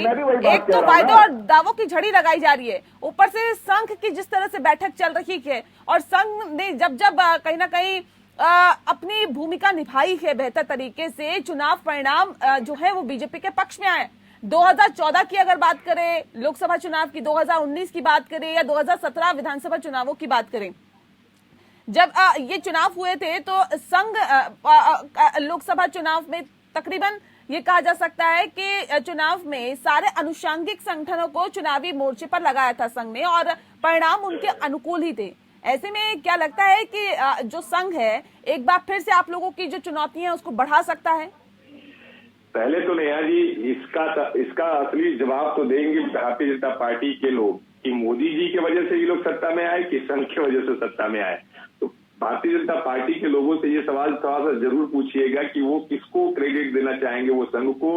एक तो वायदों और दावों की झड़ी लगाई जा रही है, ऊपर से संघ की जिस तरह से बैठक चल रही है, और संघ ने जब कहीं ना कहीं अपनी भूमिका निभाई है बेहतर तरीके से, चुनाव परिणाम जो है वो बीजेपी के पक्ष में आए। 2014 की अगर बात करें, लोकसभा चुनाव की, 2019 की बात करें, या 2017 विधानसभा चुनावों की बात करें, जब ये चुनाव हुए थे तो संघ लोकसभा चुनाव में तकरीबन ये कहा जा सकता है कि चुनाव में सारे अनुषंगिक संगठनों को चुनावी मोर्चे पर लगाया था संघ ने, और परिणाम उनके अनुकूल ही थे। ऐसे में क्या लगता है कि जो संघ है एक बार फिर से आप लोगों की जो चुनौतियां हैं उसको बढ़ा सकता है? पहले तो नेहा जी इसका असली जवाब तो देंगे भारतीय जनता पार्टी के लोग कि मोदी जी की वजह से ये लोग सत्ता में आए कि संघ की वजह से सत्ता में आए। तो भारतीय जनता पार्टी के लोगों से ये सवाल थोड़ा सा जरूर पूछिएगा कि वो किसको क्रेडिट देना चाहेंगे, वो संघ को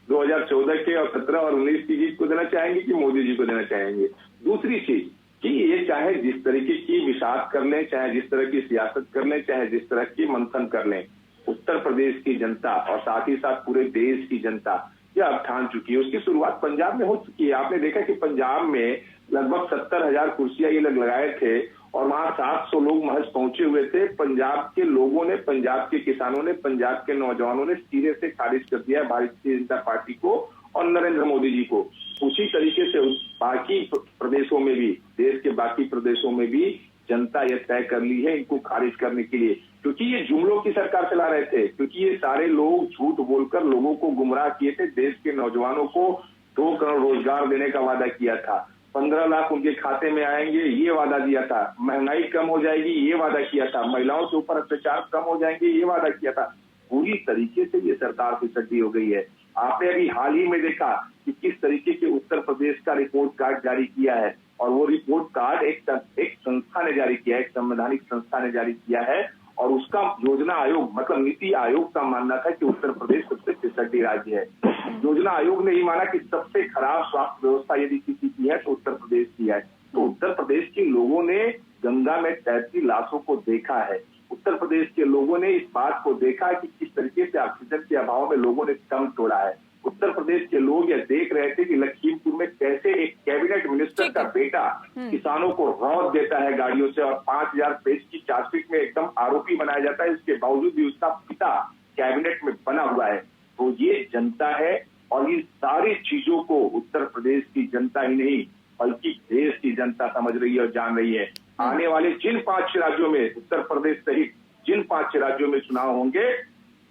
2014 के और 17 और 19 की जीत को देना चाहेंगे कि मोदी जी को देना चाहेंगे। दूसरी चीज कि ये चाहे जिस तरीके की विषाद कर लें, चाहे जिस तरह की सियासत कर लें, चाहे जिस तरह की मंथन कर लें, उत्तर प्रदेश की जनता और साथ ही साथ पूरे देश की जनता यह अब ठान चुकी है। उसकी शुरुआत पंजाब में हो चुकी है। आपने देखा कि पंजाब में लगभग 70,000 कुर्सियां ये लोग लगाए थे और वहां 700 लोग महज पहुंचे हुए थे। पंजाब के लोगों ने, पंजाब के किसानों ने, पंजाब के नौजवानों ने सिरे से खारिज कर दिया है भारतीय जनता पार्टी को और नरेंद्र मोदी जी को। उसी तरीके से बाकी प्रदेशों में भी, देश के बाकी प्रदेशों में भी जनता यह तय कर ली है इनको खारिज करने के लिए, क्योंकि ये जुमलों की सरकार चला रहे थे, क्योंकि ये सारे लोग झूठ बोलकर लोगों को गुमराह किए थे। देश के नौजवानों को 2 करोड़ रोजगार देने का वादा किया था, 15 लाख उनके खाते में आएंगे ये वादा दिया था, महंगाई कम हो जाएगी ये वादा किया था, महिलाओं के ऊपर अत्याचार कम हो जाएंगे ये वादा किया था। पूरी तरीके से ये सरकार फिसड्डी हो गई है। आपने अभी हाल ही में देखा कि किस तरीके के उत्तर प्रदेश का रिपोर्ट कार्ड जारी किया है और वो रिपोर्ट कार्ड एक संस्था ने जारी किया है, एक संवैधानिक संस्था ने जारी किया है और उसका योजना आयोग मतलब नीति आयोग का मानना था कि उत्तर प्रदेश सबसे फिसड्डी राज्य है। योजना आयोग ने ही माना कि सबसे खराब स्वास्थ्य व्यवस्था यदि किसी की है तो उत्तर प्रदेश की है। तो उत्तर प्रदेश के लोगों ने गंगा में तैरती लाशों को देखा है। उत्तर प्रदेश के लोगों ने इस बात को देखा कि किस तरीके से ऑक्सीजन के अभाव में लोगों ने दम तोड़ा है। उत्तर प्रदेश के लोग यह देख रहे थे कि लखीमपुर में कैसे एक कैबिनेट मिनिस्टर का बेटा किसानों को रौद देता है गाड़ियों से और 5000 पेज की चार्जशीट में एकदम आरोपी बनाया जाता है। इसके बावजूद भी उसका पिता कैबिनेट में बना हुआ है। तो ये जनता है और इन सारी चीजों को उत्तर प्रदेश की जनता ही नहीं बल्कि देश की जनता समझ रही है और जान रही है। आने वाले जिन 5 राज्यों में, उत्तर प्रदेश सहित जिन 5 राज्यों में चुनाव होंगे,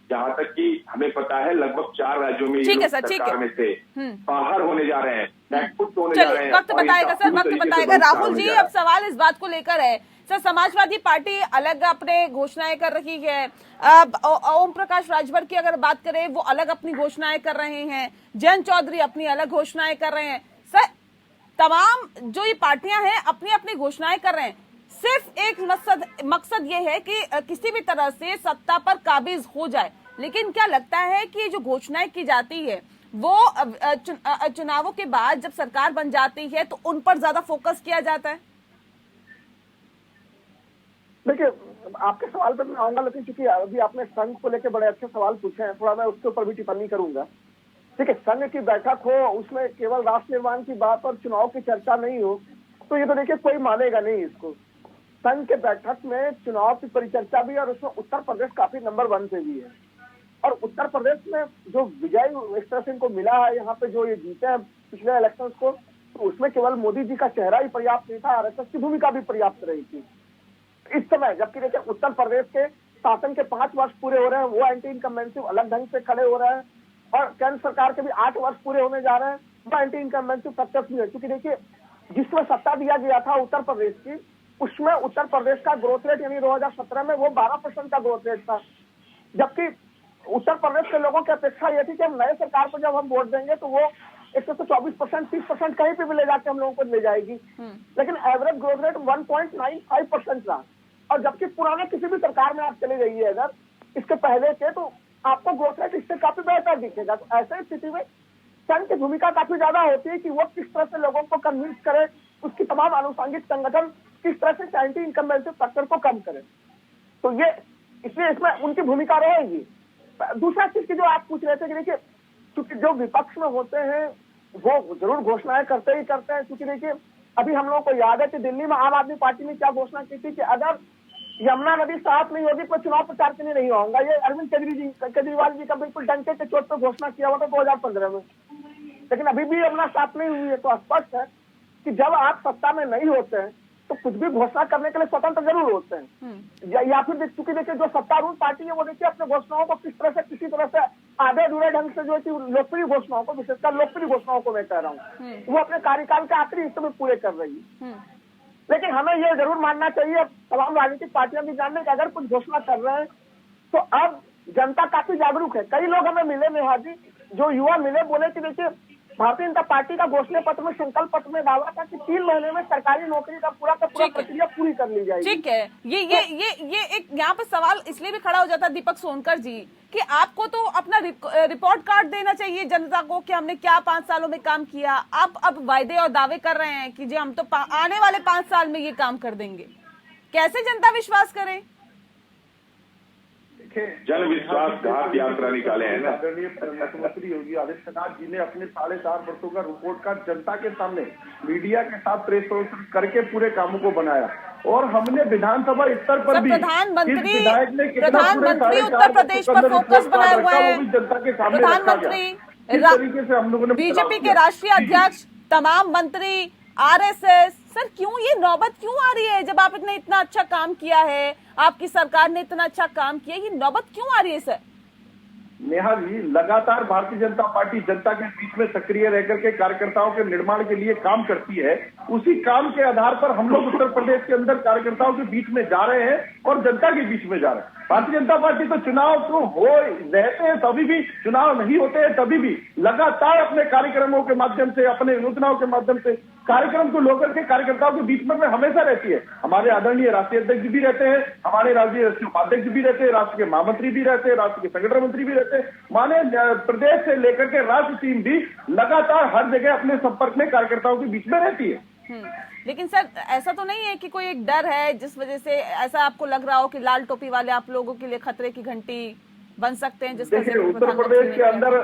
जहां तक कि हमें पता है लगभग 4 राज्यों में ये लोग सरकार में थे, बाहर होने जा रहे हैं, बैकफुट होने जा रहे हैं। वक्त बताएगा सर, वक्त बताएगा। राहुल जी, अब सवाल इस बात को लेकर है सर, समाजवादी पार्टी अलग अपने घोषणाएं कर रही है, ओम प्रकाश राजभर की अगर बात करें वो अलग अपनी घोषणाएं कर रहे हैं, जयंत चौधरी अपनी अलग घोषणाएं कर रहे हैं। सर तमाम जो ये पार्टियां हैं अपनी अपनी घोषणाएं कर रहे हैं, सिर्फ एक मकसद ये है कि किसी भी तरह से सत्ता पर काबिज हो जाए। लेकिन क्या लगता है कि जो घोषणाएं की जाती है वो चुनावों के बाद जब सरकार बन जाती है तो उन पर ज्यादा फोकस किया जाता है? देखिए, आपके सवाल पर मैं आऊंगा, लेकिन चूंकि अभी आपने संघ को लेकर बड़े अच्छे सवाल पूछे हैं, थोड़ा मैं उसके ऊपर भी टिप्पणी करूंगा। ठीक है, संघ की बैठक हो, उसमें केवल राष्ट्र निर्माण की बात और चुनाव की चर्चा नहीं हो तो ये तो देखिए कोई मानेगा नहीं इसको। संघ के बैठक में चुनाव की परिचर्चा भी और उसमें उत्तर प्रदेश काफी नंबर 1 पे भी है। और उत्तर प्रदेश में जो विजय इस तरह से इनको मिला है, यहाँ पे जो ये जीते हैं पिछले इलेक्शंस को, तो उसमें केवल मोदी जी का चेहरा ही पर्याप्त नहीं था, आरएसएस की भूमिका भी पर्याप्त रही थी इस समय। जबकि देखिए उत्तर प्रदेश के शासन के 5 वर्ष पूरे हो रहे हैं, वो एंटी इनकम्बेंसी अलग ढंग से खड़े हो रहे हैं और केंद्र सरकार के भी 8 वर्ष पूरे होने जा रहे हैं, वो एंटी इनकम्बेंसी प्रत्यक्ष भी है। क्योंकि देखिए जिसमें सत्ता दिया गया था उत्तर प्रदेश की, उसमें उत्तर प्रदेश का ग्रोथ रेट यानी 2017 में वो 12% का ग्रोथ रेट था। जबकि उत्तर प्रदेश के लोगों की अपेक्षा यह थी कि हम नए सरकार को जब हम वोट देंगे तो वो 124%, 30% कहीं पे भी ले जाके हम लोगों को ले जाएगी। लेकिन एवरेज ग्रोथ रेट 1.95% रहा। और जबकि पुराने किसी भी सरकार में आप चले जाइए अगर इसके पहले के, तो आपको ग्रोथ रेट इससे काफी बेहतर दिखेगा। तो ऐसे स्थिति में संघ की भूमिका काफी ज्यादा होती है कि वो किस तरह से लोगों को कन्विंस करे, उसकी तमाम आनुषंगिक संगठन किस तरह से एंटी इनकम्बेंसी फैक्टर को कम करे। तो ये इसलिए इसमें उनकी भूमिका रहेगी। दूसरा चीज की जो आप पूछ रहे थे कि देखिए क्योंकि जो विपक्ष में होते हैं वो जरूर घोषणाएं करते ही करते हैं। क्योंकि देखिए अभी हम लोगों को याद है कि दिल्ली में आम आदमी पार्टी ने क्या घोषणा की थी कि अगर यमुना नदी साफ नहीं होगी तो चुनाव प्रचार के लिए नहीं होगा। ये अरविंद केजरीवाल जी का बिल्कुल डंके के चोट पर घोषणा किया हुआ था 2015 में। लेकिन अभी भी यमुना साफ नहीं हुई है। तो स्पष्ट है कि जब आप सत्ता में नहीं होते हैं तो कुछ भी घोषणा करने के लिए स्वतंत्र जरूर होते हैं। या फिर चूंकि देखिए जो सत्तारूढ़ पार्टी है वो देखिए अपने घोषणाओं को किस तरह से किसी तरह से आधे अधूरे ढंग से जो है कि लोकप्रिय घोषणाओं को, विशेषकर लोकप्रिय घोषणाओं को मैं कह रहा हूँ, वो अपने कार्यकाल के आखिरी हिस्से में पूरे कर रही है। लेकिन हमें ये जरूर मानना चाहिए, तमाम राजनीतिक पार्टियां भी जानने की अगर कुछ घोषणा कर रहे हैं तो अब जनता काफी जागरूक है। कई लोग हमें मिले नेहा जी जो युवा मिले बोले कि देखिए भारतीय जनता पार्टी का घोषणा पत्र में संकल्प पत्र में डाला था कि 3 महीने में सरकारी नौकरी का पूरा प्रक्रिया पूरी कर ली जाएगी। ठीक है, ये एक यहाँ पे सवाल इसलिए भी खड़ा हो जाता है दीपक सोनकर जी कि आपको तो अपना रिपोर्ट कार्ड देना चाहिए जनता को कि हमने क्या 5 सालों में काम किया। आप अब वायदे और दावे कर रहे हैं कि जी हम तो आने वाले 5 साल में ये काम कर देंगे। कैसे जनता विश्वास करे? जन विश्वास घात यात्रा निकाले हैं ना। आदरणीय मुख्यमंत्री योगी आदित्यनाथ जी ने अपने 4.5 वर्षों का रिपोर्ट कार्ड जनता के सामने मीडिया के साथ प्रेस कॉन्फ्रेंस करके पूरे कामों को बनाया और हमने विधानसभा स्तर पर भी प्रधानमंत्री उत्तर प्रदेश पर फोकस बनाए हुए हैं। जनता के सामने प्रधानमंत्री, तरीके से हम लोगों ने बीजेपी के राष्ट्रीय अध्यक्ष, तमाम मंत्री, आरएसएस, सर क्यों ये नौबत क्यों आ रही है? जब आपने इतना अच्छा काम किया है, आपकी सरकार ने इतना अच्छा काम किया, ये नौबत क्यों आ रही है सर? नेहा जी, लगातार भारतीय जनता पार्टी जनता के बीच में सक्रिय रहकर के कार्यकर्ताओं के निर्माण के लिए काम करती है। उसी काम के आधार पर हम लोग उत्तर प्रदेश के अंदर कार्यकर्ताओं के बीच में जा रहे हैं और जनता के बीच में जा रहे हैं। भारतीय जनता पार्टी तो चुनाव तो हो रहते हैं तभी भी, चुनाव नहीं होते हैं तभी भी लगातार अपने कार्यक्रमों के माध्यम से, अपने योजनाओं के माध्यम से कार्यक्रम को लेकर के कार्यकर्ताओं के बीच में हमेशा रहती है। हमारे आदरणीय राष्ट्रीय अध्यक्ष भी रहते हैं, हमारे राज्य उपाध्यक्ष भी रहते हैं, राष्ट्र के महामंत्री भी रहते हैं, राष्ट्र के संगठन मंत्री भी रहते हैं। माने प्रदेश से लेकर के राज्य टीम भी लगातार हर जगह अपने संपर्क में कार्यकर्ताओं के बीच में रहती है। लेकिन सर ऐसा तो नहीं है कि कोई एक डर है जिस वजह से ऐसा आपको लग रहा हो कि लाल टोपी वाले आप लोगों के लिए खतरे की घंटी बन सकते हैं? जिसका देखिए, उत्तर प्रदेश के अंदर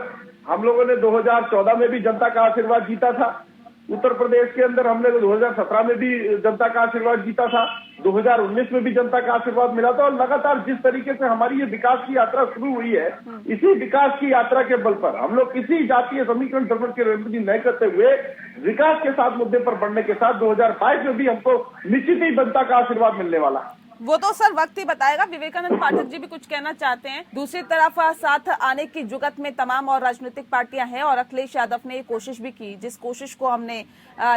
हम लोगों ने 2014 में भी जनता का आशीर्वाद जीता था। उत्तर प्रदेश के अंदर हमने 2017 में भी जनता का आशीर्वाद जीता था, 2019 में भी जनता का आशीर्वाद मिला था। और लगातार जिस तरीके से हमारी ये विकास की यात्रा शुरू हुई है, इसी विकास की यात्रा के बल पर हम लोग किसी जातीय समीकरण धर्म की राजनीति नहीं करते हुए विकास के साथ मुद्दे पर बढ़ने के साथ 2022 में भी हमको निश्चित ही जनता का आशीर्वाद मिलने वाला। वो तो सर वक्त ही बताएगा। विवेकानंद पाठक जी भी कुछ कहना चाहते हैं। दूसरी तरफ साथ आने की जुगत में तमाम और राजनीतिक पार्टियां हैं और अखिलेश यादव ने ये कोशिश भी की, जिस कोशिश को हमने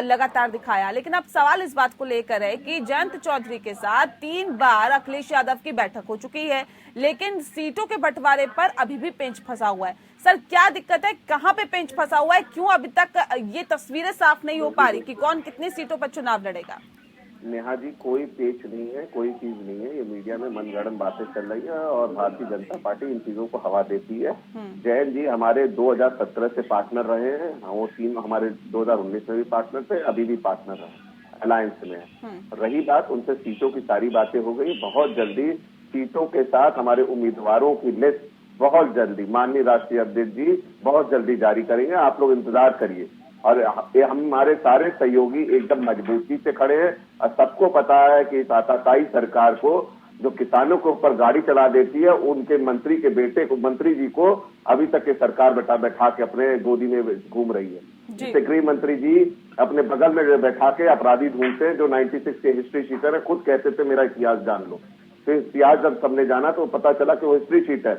लगातार दिखाया। लेकिन अब सवाल इस बात को लेकर है कि जयंत चौधरी के साथ 3 बार अखिलेश यादव की बैठक हो चुकी है, लेकिन सीटों के बंटवारे पर अभी भी पेंच फंसा हुआ है। सर क्या दिक्कत है, कहाँ पे पेंच फंसा हुआ है? क्यों अभी तक ये तस्वीरें साफ नहीं हो पा रही कि कौन कितनी सीटों पर चुनाव लड़ेगा? नेहा जी, कोई पेच नहीं है, कोई चीज नहीं है। ये मीडिया में मनगढ़ंत बातें चल रही है और भारतीय जनता पार्टी इन चीजों को हवा देती है। जैन जी हमारे 2017 से पार्टनर रहे हैं, वो 3 हमारे 2019 में भी पार्टनर थे, अभी भी पार्टनर है, अलायंस में है। रही बात, उनसे सीटों की सारी बातें हो गई। बहुत जल्दी सीटों के साथ हमारे उम्मीदवारों की लिस्ट बहुत जल्दी माननीय राष्ट्रीय अध्यक्ष जी बहुत जल्दी जारी करेंगे, आप लोग इंतजार करिए। और हमारे सारे सहयोगी एकदम मजबूती से खड़े हैं और सबको पता है कि इस आताताई सरकार को, जो किसानों के ऊपर गाड़ी चला देती है, उनके मंत्री के बेटे को, मंत्री जी को अभी तक ये सरकार बैठा के अपने गोदी में घूम रही है। जिससे गृह मंत्री जी अपने बगल में बैठा के अपराधी ढूंढते हैं, जो 96 के हिस्ट्री शीटर है, खुद कहते थे मेरा इतिहास जान लो। तो इतिहास जब सबने जाना तो पता चला कि वो हिस्ट्री शीटर।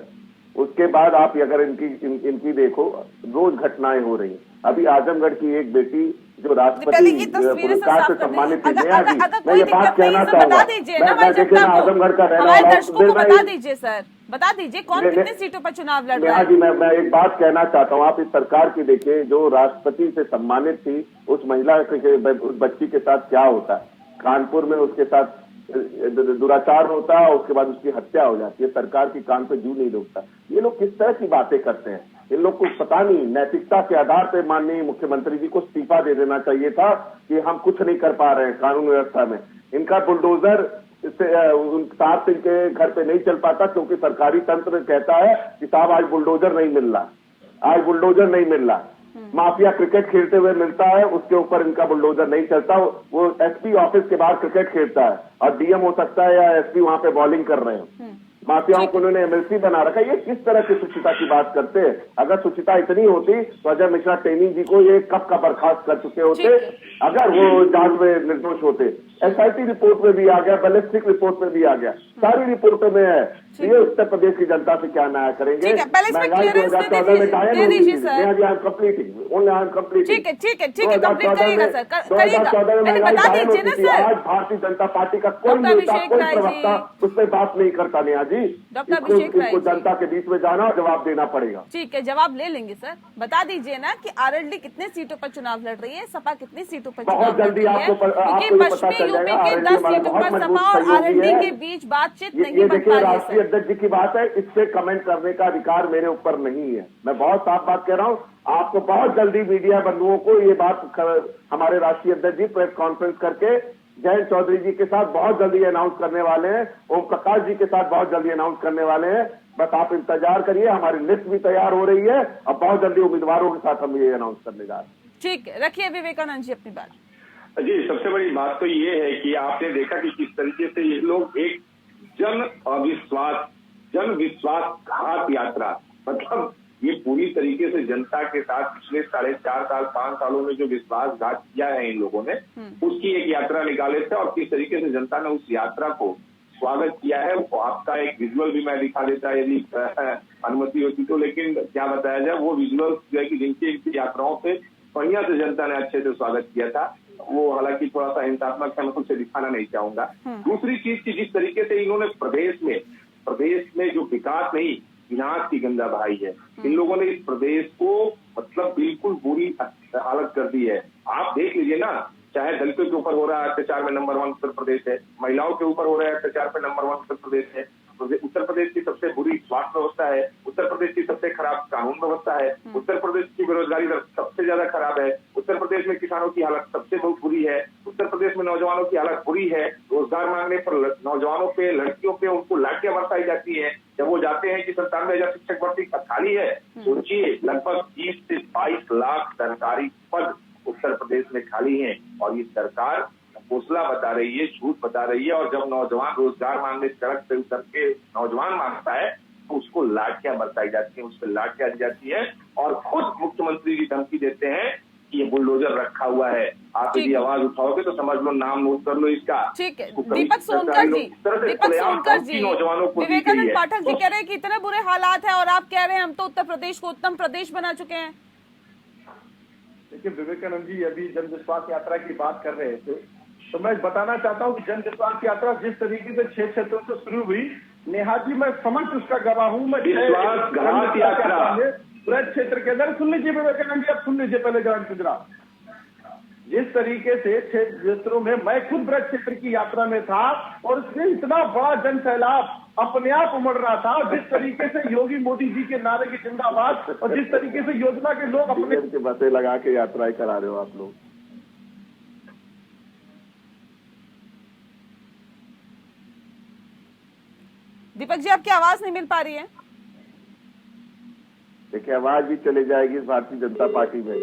उसके बाद आप अगर इनकी देखो, रोज घटनाएं हो रही। अभी आजमगढ़ की एक बेटी जो राष्ट्रपति पुरस्कार से सम्मानित थी, मैं ये बात कहना चाहूंगा, मैं देखिए ना आजमगढ़ का रहना वाला, बता दीजिए सर, बता दीजिए कौन कितनी सीटों पर चुनाव लड़ रहा है? जी मैं एक बात कहना चाहता हूँ, आप इस सरकार की देखिए, जो राष्ट्रपति से सम्मानित थी, उस महिला उस बच्ची के साथ क्या होता है। कानपुर में उसके साथ दुराचार होता है, उसके बाद उसकी हत्या हो जाती है, सरकार की कान पे जू नहीं रुकता। ये लोग किस तरह की बातें करते हैं? इन लोग को पता नहीं, नैतिकता के आधार पर माननीय मुख्यमंत्री जी को इस्तीफा दे देना चाहिए था कि हम कुछ नहीं कर पा रहे हैं कानून व्यवस्था में। इनका बुलडोजर साहब सिंह के घर पे नहीं चल पाता क्योंकि सरकारी तंत्र कहता है कि साहब आज बुलडोजर नहीं मिल रहा, आज बुलडोजर नहीं मिल रहा। माफिया क्रिकेट खेलते हुए मिलता है, उसके ऊपर इनका बुलडोजर नहीं चलता। वो एसपी ऑफिस के बाहर क्रिकेट खेलता है और डीएम हो सकता है या एसपी वहां पे बॉलिंग कर रहे हैं। माफियाओं को उन्होंने एमएलसी बना रखा है। ये किस तरह की शुचिता की बात करते हैं? अगर शुचिता इतनी होती तो अजय मिश्रा टेनी जी को ये कब का बर्खास्त कर चुके होते, अगर वो जांच में निर्दोष होते। एसआईटी रिपोर्ट में भी आ गया, बैलिस्टिक रिपोर्ट में भी आ गया, सारी रिपोर्टों में है। ये उत्तर प्रदेश की जनता से क्या न्याय करेंगे? महंगाई 2014 में गायब हो गई थी, कंप्लीटिंग ओनली कंप्लीटिंग। ठीक है 2014 में महंगाई गायब होती थी। आज भारतीय जनता पार्टी का कोई नेता, कोई प्रवक्ता उस पर बात नहीं करता। नेहा जी जी। डॉक्टर अभिषेक राय इनको जी। जनता के बीच में जाना और जवाब देना पड़ेगा। ठीक है, जवाब ले लेंगे सर। बता दीजिए ना कि आरएलडी कितने सीटों पर चुनाव लड़ रही है, सपा कितनी सीटों पर बहुत चुनाव लड़ जल्दी रही है, आपको क्योंकि ये पता पश्चिमी चल यूपी जाएगा। के आरएलडी 10 हमारा सीटों बहुत पर मजबूत सपा और सहयोगी आरएलडी है। के बीच बातचीत नहीं ये बन देखिए, पा रही है राष्ट्रीय सर। अध्यक्ष जी की बात है, इस पे कमेंट करने का अधिकार मेरे ऊपर नहीं है। मैं बहुत साफ बात कह रहा हूँ, आपको बहुत जल्दी मीडिया बंधुओं को ये बात हमारे राष्ट्रीय अध्यक्ष जी प्रेस कॉन्फ्रेंस करके जयंत चौधरी जी के साथ बहुत जल्दी अनाउंस करने वाले हैं, ओम प्रकाश जी के साथ बहुत जल्दी अनाउंस करने वाले हैं। बस आप इंतजार करिए, हमारी लिस्ट भी तैयार हो रही है और बहुत जल्दी उम्मीदवारों के साथ हम ये अनाउंस करने जा रहे हैं। ठीक है, रखिए विवेकानंद जी अपनी बात। जी, सबसे बड़ी बात तो ये है कि आपने देखा कि किस तरीके से ये लोग एक जन विश्वासघात यात्रा, मतलब ये पूरी तरीके से जनता के साथ पिछले 4.5 साल 5 सालों में जो विश्वासघात किया है इन लोगों ने, उसकी एक यात्रा निकाले थे और किस तरीके से जनता ने उस यात्रा को स्वागत किया है। वो आपका एक विजुअल भी मैं दिखा देता यदि अनुमति होती तो, लेकिन क्या बताया जाए, वो विजुअल जो है कि जिनकी यात्राओं से बढ़िया से जनता ने अच्छे से स्वागत किया था, वो हालांकि थोड़ा सा हिंसात्मक है, मैं उसे दिखाना नहीं चाहूंगा। दूसरी चीज की जिस तरीके से इन्होंने प्रदेश में जो विकास नहीं, विनाश की गंगा बहाई है। इन लोगों ने इस प्रदेश को मतलब बिल्कुल बुरी हालत कर दी है। आप देख लीजिए ना, चाहे दलितों के ऊपर हो रहा है अत्याचार में नंबर 1 उत्तर प्रदेश है, महिलाओं के ऊपर हो रहा है अत्याचार में नंबर 1 उत्तर प्रदेश है, उत्तर प्रदेश की सबसे बुरी स्वास्थ्य व्यवस्था है, उत्तर प्रदेश की सबसे खराब कानून व्यवस्था है, उत्तर प्रदेश की बेरोजगारी दर सबसे ज्यादा खराब है, उत्तर प्रदेश में किसानों की हालत सबसे बहुत बुरी है, उत्तर प्रदेश में नौजवानों की हालत बुरी है। रोजगार मांगने पर नौजवानों पे, लड़कियों पे उनको लाठियां बरसाई जाती है जब वो जाते हैं कि 97,000 शिक्षक भर्ती खाली है। सोचिए, लगभग 20 से 22 लाख सरकारी पद उत्तर प्रदेश में खाली हैं और ये सरकार हौसला बता रही है, झूठ बता रही है। और जब नौजवान रोजगार मांगने सड़क पे उतर के नौजवान मांगता है तो उसको लाठियां बरसाई जाती है, उस पर लाठियां दी जाती है और खुद मुख्यमंत्री जी धमकी देते हैं कि ये बुलडोजर रखा हुआ है, आप यदि आवाज उठाओगे तो समझ लो, नाम नोट कर लो इसका। ठीक है, दीपक सोनकर जी, नौजवानों को विवेकानंद पाठक जी कह रहे हैं कि इतने बुरे हालात है और आप कह रहे हैं हम तो उत्तर प्रदेश को उत्तम प्रदेश बना चुके हैं। देखिए, विवेकानंद जी अभी जन विश्वास यात्रा की बात कर रहे थे, तो मैं बताना चाहता हूँ कि जन विश्वास यात्रा जिस तरीके से 6 क्षेत्रों से शुरू हुई, नेहा जी मैं समझ उसका गवाह हूँ। मैं विश्वासघात यात्रा ब्रज क्षेत्र के अंदर, सुन लीजिए विवेकानंद जी, आप सुन लीजिए पहले ग्रांड गुजरात, जिस तरीके से 6 क्षेत्रों में मैं खुद ब्रज क्षेत्र की यात्रा में था और उसमें इतना बड़ा जन सैलाब अपने आप उमड़ रहा था। जिस तरीके से योगी मोदी जी के नारे की जिंदाबाद और जिस तरीके से योजना के लोग अपने बसें लगा के यात्राएं करा रहे हो आप लोग। दीपक जी, आपकी आवाज नहीं मिल पा रही है। देखिए, आवाज भी चली जाएगी भारतीय जनता पार्टी में।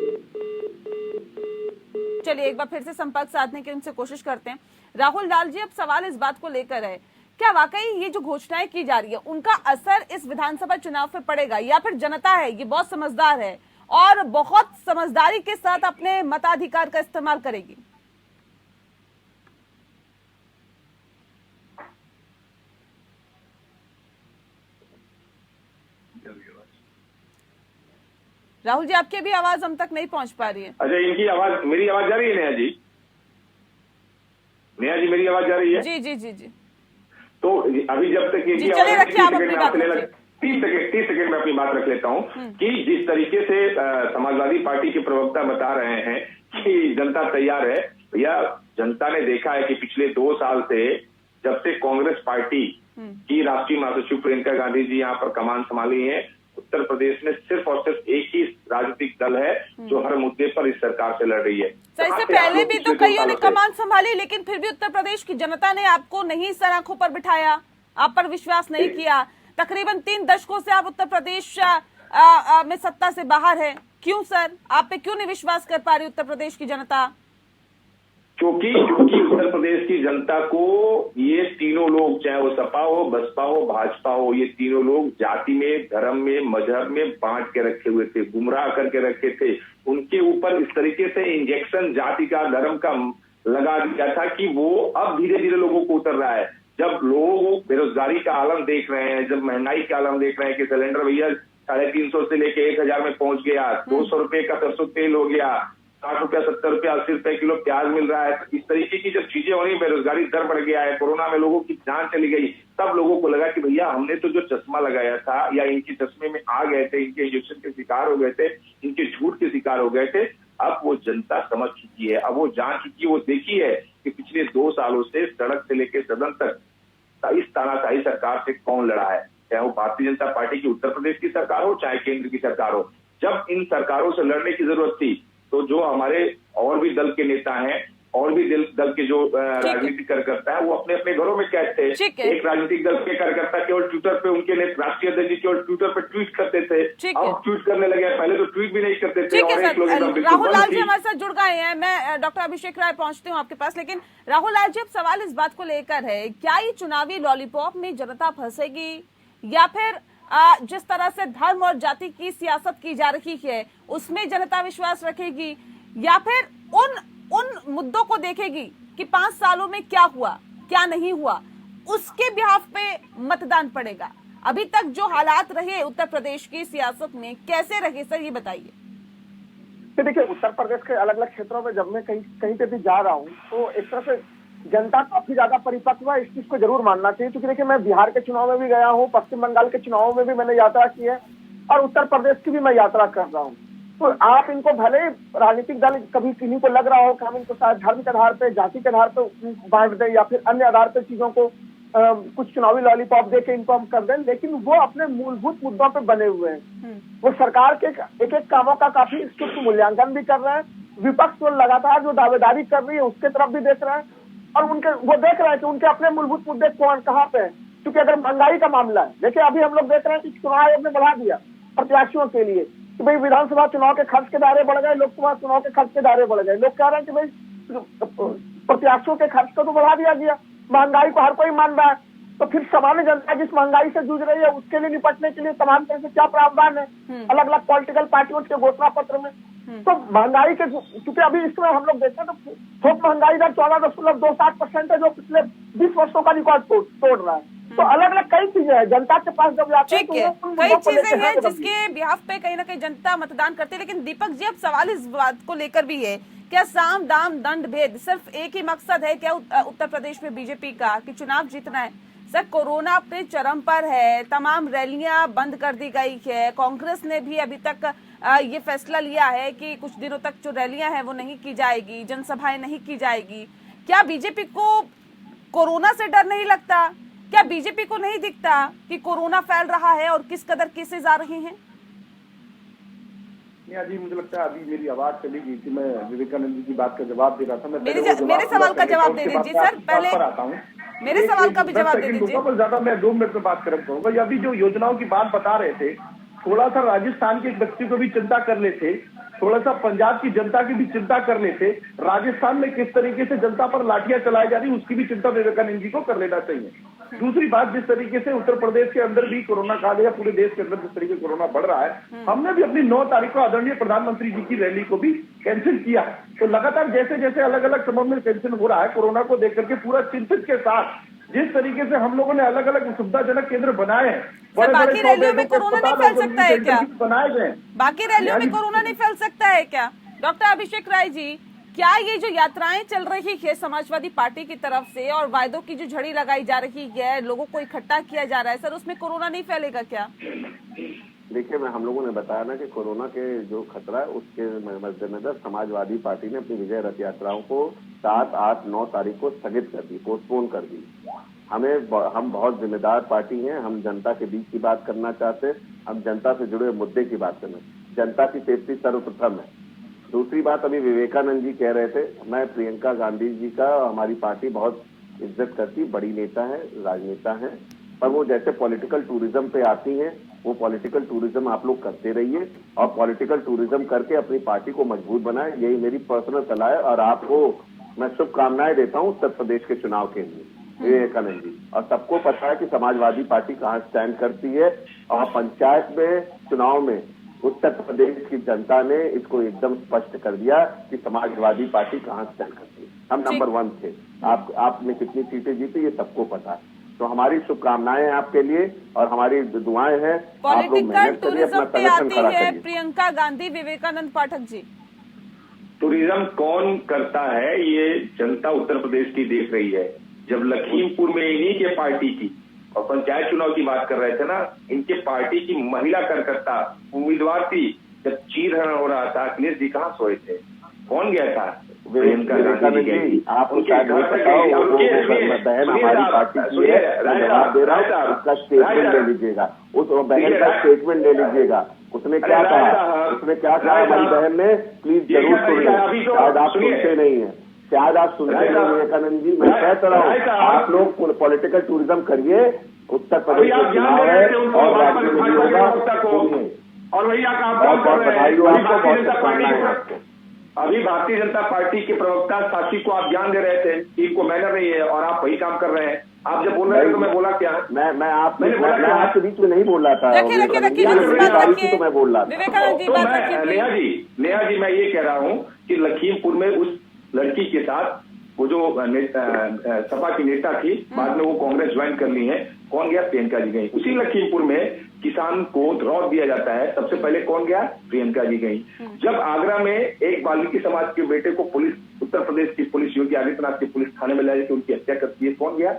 चलिए एक बार फिर से संपर्क साधने की उनसे कोशिश करते हैं। राहुल लाल जी, अब सवाल इस बात को लेकर है, क्या वाकई ये जो घोषणाएं की जा रही है उनका असर इस विधानसभा चुनाव पे पड़ेगा, या फिर जनता है ये बहुत समझदार है और बहुत समझदारी के साथ अपने मताधिकार का इस्तेमाल करेगी? राहुल जी, आपकी भी आवाज हम तक नहीं पहुंच पा रही है। अच्छा, इनकी आवाज, मेरी आवाज जा रही है नेहा जी? नेहा जी, मेरी आवाज जा रही है? जी जी जी जी। तो अभी जब तक 30 सेकंड में अपनी बात रख लेता हूँ कि जिस तरीके से समाजवादी पार्टी के प्रवक्ता बता रहे हैं कि जनता तैयार है, भैया जनता ने देखा है कि पिछले 2 साल से जब से कांग्रेस पार्टी की राष्ट्रीय महासचिव प्रियंका गांधी जी यहाँ पर कमान संभाली है, उत्तर प्रदेश में सिर्फ और सिर्फ एक ही राजनीतिक दल है जो हर मुद्दे पर इस सरकार से लड़ रही है। सर, इससे पहले भी तो कईयों ने कमान संभाली, लेकिन फिर भी उत्तर प्रदेश की जनता ने आपको नहीं सर आंखों पर बिठाया, आप पर विश्वास नहीं किया। तकरीबन 3 दशकों से आप उत्तर प्रदेश में सत्ता से बाहर है। क्यों सर, आप पे क्यों नहीं विश्वास कर पा रही उत्तर प्रदेश की जनता? क्योंकि उत्तर प्रदेश की जनता को ये तीनों लोग, चाहे वो सपा हो, बसपा हो, भाजपा हो, ये तीनों लोग जाति में, धर्म में, मजहब में बांट के रखे हुए थे, गुमराह करके रखे थे। उनके ऊपर इस तरीके से इंजेक्शन जाति का, धर्म का लगा दिया था कि वो अब धीरे धीरे लोगों को उतर रहा है। जब लोग बेरोजगारी का आलम देख रहे हैं, जब महंगाई का आलम देख रहे हैं कि सिलेंडर भैया 350 से लेके 1000 में पहुंच गया, 200 रुपए का सरसों तेल हो गया, 60 रुपया 70 रुपया 80 रुपए किलो प्याज मिल रहा है। इस तरीके की जब चीजें हो रही, बेरोजगारी दर बढ़ गया है, कोरोना में लोगों की जान चली गई, तब लोगों को लगा कि भैया हमने तो जो चश्मा लगाया था या इनके चश्मे में आ गए थे, इनके इंजेक्शन के शिकार हो गए थे, इनके झूठ के शिकार हो गए थे, अब वो जनता समझ चुकी है, अब वो जान चुकी है, वो देखी है कि पिछले 2 सालों से सड़क से लेकर सदन तक इस तानाशाही सरकार से कौन लड़ा है, चाहे वो भारतीय जनता पार्टी की उत्तर प्रदेश की सरकार हो, चाहे केंद्र की सरकार हो। जब इन सरकारों से लड़ने की जरूरत थी तो जो हमारे और भी दल के नेता हैं और भी दल के जो राजनीतिक कार्यकर्ता है वो अपने अपने घरों में कैद थे। एक राजनीतिक दल के कार्यकर्ता केवल ट्विटर पे, उनके राष्ट्रीय अध्यक्ष जी केवल ट्विटर पे ट्वीट करते थे, अब ट्वीट करने लगे, पहले तो ट्वीट भी नहीं करते थे। राहुल लाल जी हमारे साथ जुड़ गए हैं, मैं डॉक्टर अभिषेक राय पहुंचती हूँ आपके पास, लेकिन राहुल लाल जी अब सवाल इस बात को लेकर है, क्या ये चुनावी लॉलीपॉप में जनता फंसेगी या फिर जिस तरह से धर्म और जाति की सियासत की जा रही है उसमें जनता विश्वास रखेगी, या फिर उन मुद्दों को देखेगी कि 5 सालों में क्या हुआ क्या नहीं हुआ, उसके बिहाफ पे मतदान पड़ेगा। अभी तक जो हालात रहे उत्तर प्रदेश की सियासत में कैसे रहे सर, ये बताइए। देखिए, उत्तर प्रदेश के अलग अलग क्षेत्रों में जब मैं कहीं पे भी जा रहा हूँ तो एक तरह से जनता काफी ज्यादा परिपक्व है, इस चीज को जरूर मानना चाहिए। क्योंकि देखिए, मैं बिहार के चुनाव में भी गया हूँ, पश्चिम बंगाल के चुनावों में भी मैंने यात्रा की है और उत्तर प्रदेश की भी मैं यात्रा कर रहा हूँ। तो आप इनको भले राजनीतिक दल कभी किन्हीं को लग रहा हो कि हम इनको शायद धर्म के आधार पे, जाति के आधार पे बांट दें या फिर अन्य आधार पे चीजों को कुछ चुनावी लॉलीपॉप दे के इनको हम कर दें, लेकिन वो अपने मूलभूत मुद्दों पे बने हुए हैं। वो सरकार के एक एक कामों का काफी सूक्ष्म मूल्यांकन भी कर रहे हैं। विपक्ष को लगातार जो दावेदारी कर रही है उसके तरफ भी देख रहे हैं और वो देख रहे हैं कि उनके अपने मूलभूत मुद्दे कहाँ पे है। क्योंकि अगर महंगाई का मामला है, देखिए अभी हम लोग देख रहे हैं कि चुनाव आयोग ने बढ़ा दिया प्रत्याशियों के लिए कि भाई विधानसभा चुनाव के खर्च के दायरे बढ़ गए, लोकसभा चुनाव के खर्च के दायरे बढ़ गए। लोग कह रहे हैं कि भाई प्रत्याशियों के खर्च को तो बढ़ा दिया गया, महंगाई को हर कोई मान रहा है, तो फिर सामान्य जनता जिस महंगाई से जूझ रही है उसके लिए निपटने के लिए तमाम तरह से क्या प्रावधान है अलग अलग पॉलिटिकल पार्टियों के घोषणा पत्र में। तो महंगाई के, क्योंकि अभी इसमें हम लोग देखते हैं तो थोक महंगाई दर 14.27% है जो पिछले 20 वर्षों का रिकॉर्ड तोड़ रहा है। तो अलग अलग कई चीजें हैं जनता के पास जब जाते हैं तो कई चीजें हैं जिसके बिहाफ पे कहीं ना कहीं जनता मतदान करती है। लेकिन दीपक जी, अब सवाल इस बात को लेकर भी है, क्या साम दाम दंड भेद सिर्फ एक ही मकसद है क्या उत्तर प्रदेश में बीजेपी का कि चुनाव जीतना है? सर, कोरोना अपने चरम पर है, तमाम रैलियां बंद कर दी गई है, कांग्रेस ने भी अभी तक ये फैसला लिया है कि कुछ दिनों तक जो रैलियां हैं वो नहीं की जाएगी, जनसभाएं नहीं की जाएगी। क्या बीजेपी को कोरोना से डर नहीं लगता? क्या बीजेपी को नहीं दिखता कि कोरोना फैल रहा है और किस कदर केसेस आ रहे हैं? जी, मुझे लगता है अभी मेरी आवाज चली गई थी, मैं विवेकानंद जी की बात का जवाब दे रहा था। मैं मेरे सवाल का जवाब दे दीजिए सर, पहले आता हूँ, मेरे सवाल का भी जवाब दे दीजिए। ज्यादा मैं 2 मिनट में बात करूंगा। अभी जो योजनाओं की बात बता रहे थे, थोड़ा सा राजस्थान के एक व्यक्ति को भी चिंता कर लेते, थोड़ा सा पंजाब की जनता की भी चिंता कर लेते, राजस्थान में किस तरीके से जनता पर लाठियां चलाई जा रही उसकी भी चिंता विवेकानंद जी को कर लेना चाहिए। दूसरी बात, जिस तरीके से उत्तर प्रदेश के अंदर भी कोरोना काल या पूरे देश के अंदर जिस तरीके से कोरोना बढ़ रहा है, हमने भी अपनी 9 तारीख को आदरणीय प्रधानमंत्री जी की रैली को भी कैंसिल किया। तो लगातार जैसे जैसे अलग अलग समय में कैंसिल हो रहा है, कोरोना को देख करके पूरा चिंतित के साथ जिस तरीके से हम लोगों ने अलग अलग सुविधाजनक केंद्र बनाए हैं, बाकी रैलियों में कोरोना नहीं फैल सकता है क्या? बनाए गए बाकी रैलियों में कोरोना नहीं फैल सकता है क्या? डॉक्टर अभिषेक राय जी, क्या ये जो यात्राएं चल रही है समाजवादी पार्टी की तरफ से और वायदों की जो झड़ी लगाई जा रही है, लोगों को इकट्ठा किया जा रहा है, सर उसमें कोरोना नहीं फैलेगा क्या? देखिए, हम लोगों ने बताया ना कि कोरोना के जो खतरा है उसके मद्देनजर समाजवादी पार्टी ने अपनी विजय रथ यात्राओं को 7, 8, 9 तारीख को स्थगित कर दी, पोस्टपोन कर दी। हम बहुत जिम्मेदार पार्टी हैं, हम जनता के बीच की बात करना चाहते हैं, हम जनता से जुड़े मुद्दे की बात करना, जनता की सेफ्टी सर्वप्रथम है। दूसरी बात, अभी विवेकानंद जी कह रहे थे, मैं प्रियंका गांधी जी का हमारी पार्टी बहुत इज्जत करती, बड़ी नेता है, राजनेता है, पर वो जैसे पॉलिटिकल टूरिज्म पे आती हैं, वो पॉलिटिकल टूरिज्म आप लोग करते रहिए और पॉलिटिकल टूरिज्म करके अपनी पार्टी को मजबूत बनाए, यही मेरी पर्सनल सलाह है। और आपको मैं शुभकामनाएं देता हूं उत्तर प्रदेश के चुनाव के लिए, विवेकानंद जी। और सबको पता है कि समाजवादी पार्टी कहाँ स्टैंड करती है और पंचायत में चुनाव में उत्तर प्रदेश की जनता ने इसको एकदम स्पष्ट कर दिया कि समाजवादी पार्टी कहाँ स्टैंड करती है। हम नंबर 1 थे, आपने कितनी सीटें जीती ये सबको पता है। तो हमारी शुभकामनाएं आपके लिए और हमारी दुआएं हैं। पॉलिटिकल टूरिज्म पे आती है प्रियंका गांधी, विवेकानंद पाठक जी। टूरिज्म कौन करता है ये जनता उत्तर प्रदेश की देख रही है। जब लखीमपुर में इन्हीं के पार्टी की और पंचायत चुनाव की बात कर रहे थे ना, इनके पार्टी की महिला कार्यकर्ता उम्मीदवार थी, जब चीरहरण हो रहा था अखिलेश जी कहाँ सोए थे? कौन गया था? प्रियंका गांधी गई। आपको शायद नहीं पता हो, बहन हमारी पार्टी की है, जवाब दे रहा हूँ, उसका स्टेटमेंट ले लीजिएगा, उस बहन का स्टेटमेंट ले लीजिएगा। उसने क्या कहा, उसने क्या कहा हमारी बहन ने, प्लीज जरूर सुनिए, शायद आप सुनते नहीं है, शायद आप सुनते नहीं विवेकानंद जी। मैं कहता रहा हूँ आप लोग पॉलिटिकल टूरिज्म करिए, उत्तर प्रदेश में चुनाव है और राज्य में भी होगा, सुनिए। और भैया बहुत बहुत बधाई हो आपको, बहुत शुभकामनाएं हैं आपको। अभी भारतीय जनता पार्टी के प्रवक्ता साक्षी को आप ज्ञान दे रहे थे कि इनको मैनर नहीं है और आप वही काम कर रहे हैं। आप जब बोल रहे थे तो मैं बोला क्या? मैं आपके बीच में नहीं बोल रहा था, तो मैं बोल रहा था। नेहा जी मैं ये कह रहा हूँ कि लखीमपुर में उस लड़की के साथ वो जो सपा की नेता थी, बाद में वो कांग्रेस ज्वाइन कर ली है, कौन गया? प्रियंका जी गई। उसी लखीमपुर में किसान को ड्रॉप दिया जाता है, सबसे पहले कौन गया? प्रियंका जी गई। जब आगरा में एक वाल्मीकि समाज के बेटे को पुलिस, उत्तर प्रदेश की पुलिस, योगी आदित्यनाथ की पुलिस थाने में ले जाकर उनकी हत्या करती है, कौन गया?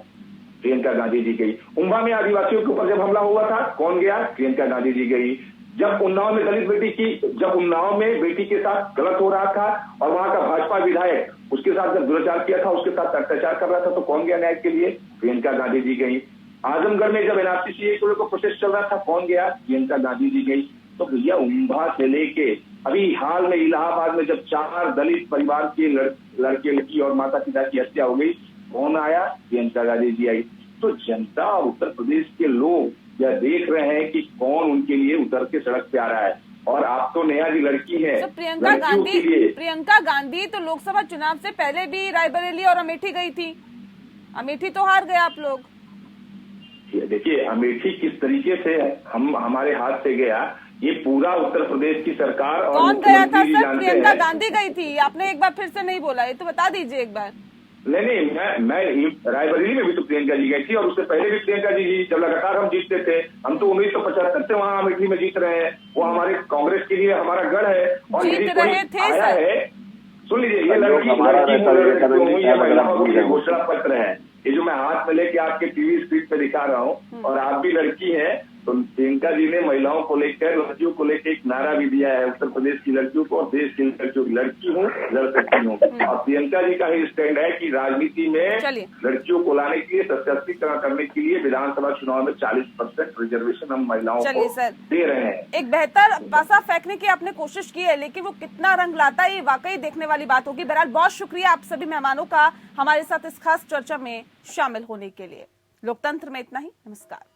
प्रियंका गांधी जी गई। उम्बा में आदिवासियों के ऊपर जब हमला हुआ था, कौन गया? प्रियंका गांधी जी गई। जब उन्नाव में दलित उन्नाव में बेटी के साथ गलत हो रहा था और वहां का भाजपा विधायक उसके साथ जब दुराचार किया था, उसके साथ अत्याचार कर रहा था, तो कौन गया न्याय के लिए? प्रियंका गांधी जी गई। आजमगढ़ में जब एनआरसी को प्रोटेस्ट चल रहा था, कौन गया? प्रियंका गांधी जी गई। तो भैया उम्भा से लेके अभी हाल में इलाहाबाद में जब 4 दलित परिवार के लड़के लड़की और माता पिता की हत्या हो गई, कौन आया? प्रियंका गांधी जी आई। तो जनता और उत्तर प्रदेश के लोग यह देख रहे हैं कि कौन उनके लिए उतर के सड़क पे आ रहा है। और आप तो नेहा जी लड़की है, तो प्रियंका गांधी तो लोकसभा चुनाव से पहले भी रायबरेली और अमेठी गई थी, अमेठी तो हार गए आप लोग। देखिए अमेठी किस तरीके से हमारे हाथ से गया, ये पूरा उत्तर प्रदेश की सरकार और कौन गया था सर? प्रियंका गांधी गई थी, आपने एक बार फिर से नहीं बोला, ये तो बता दीजिए एक बार। नहीं, मैं रायबरेली में भी तो प्रियंका जी गई थी और उससे पहले भी प्रियंका जी जब लगातार हम जीतते थे, हम तो 1975 से वहाँ अमेठी में जीत रहे हैं, वो हमारे कांग्रेस के लिए हमारा गढ़ है। और जीत रहे थे सर। सुन लीजिए, ये महिलाओं के घोषणा पत्र है, ये जो मैं हाथ में लेके आपके टीवी स्क्रीन पे दिखा रहा हूँ, और आप भी लड़की हैं, तो प्रियंका जी ने महिलाओं को लेकर, लड़कियों को लेकर एक नारा भी दिया है, उत्तर प्रदेश की लड़कियों को और देश की लड़कियों की, लड़की हूँ लड़ सकती हूँ। और प्रियंका जी का ही स्टैंड है कि राजनीति में लड़कियों को लाने के लिए, सशक्तिकरण करने के लिए विधानसभा चुनाव में 40% रिजर्वेशन हम महिलाओं को दे रहे हैं। एक बेहतर पासा फेंकने की आपने कोशिश की है, लेकिन वो कितना रंग लाता है ये वाकई देखने वाली बात होगी। बहरहाल बहुत शुक्रिया आप सभी मेहमानों का हमारे साथ इस खास चर्चा में शामिल होने के लिए। लोकतंत्र में इतना ही, नमस्कार।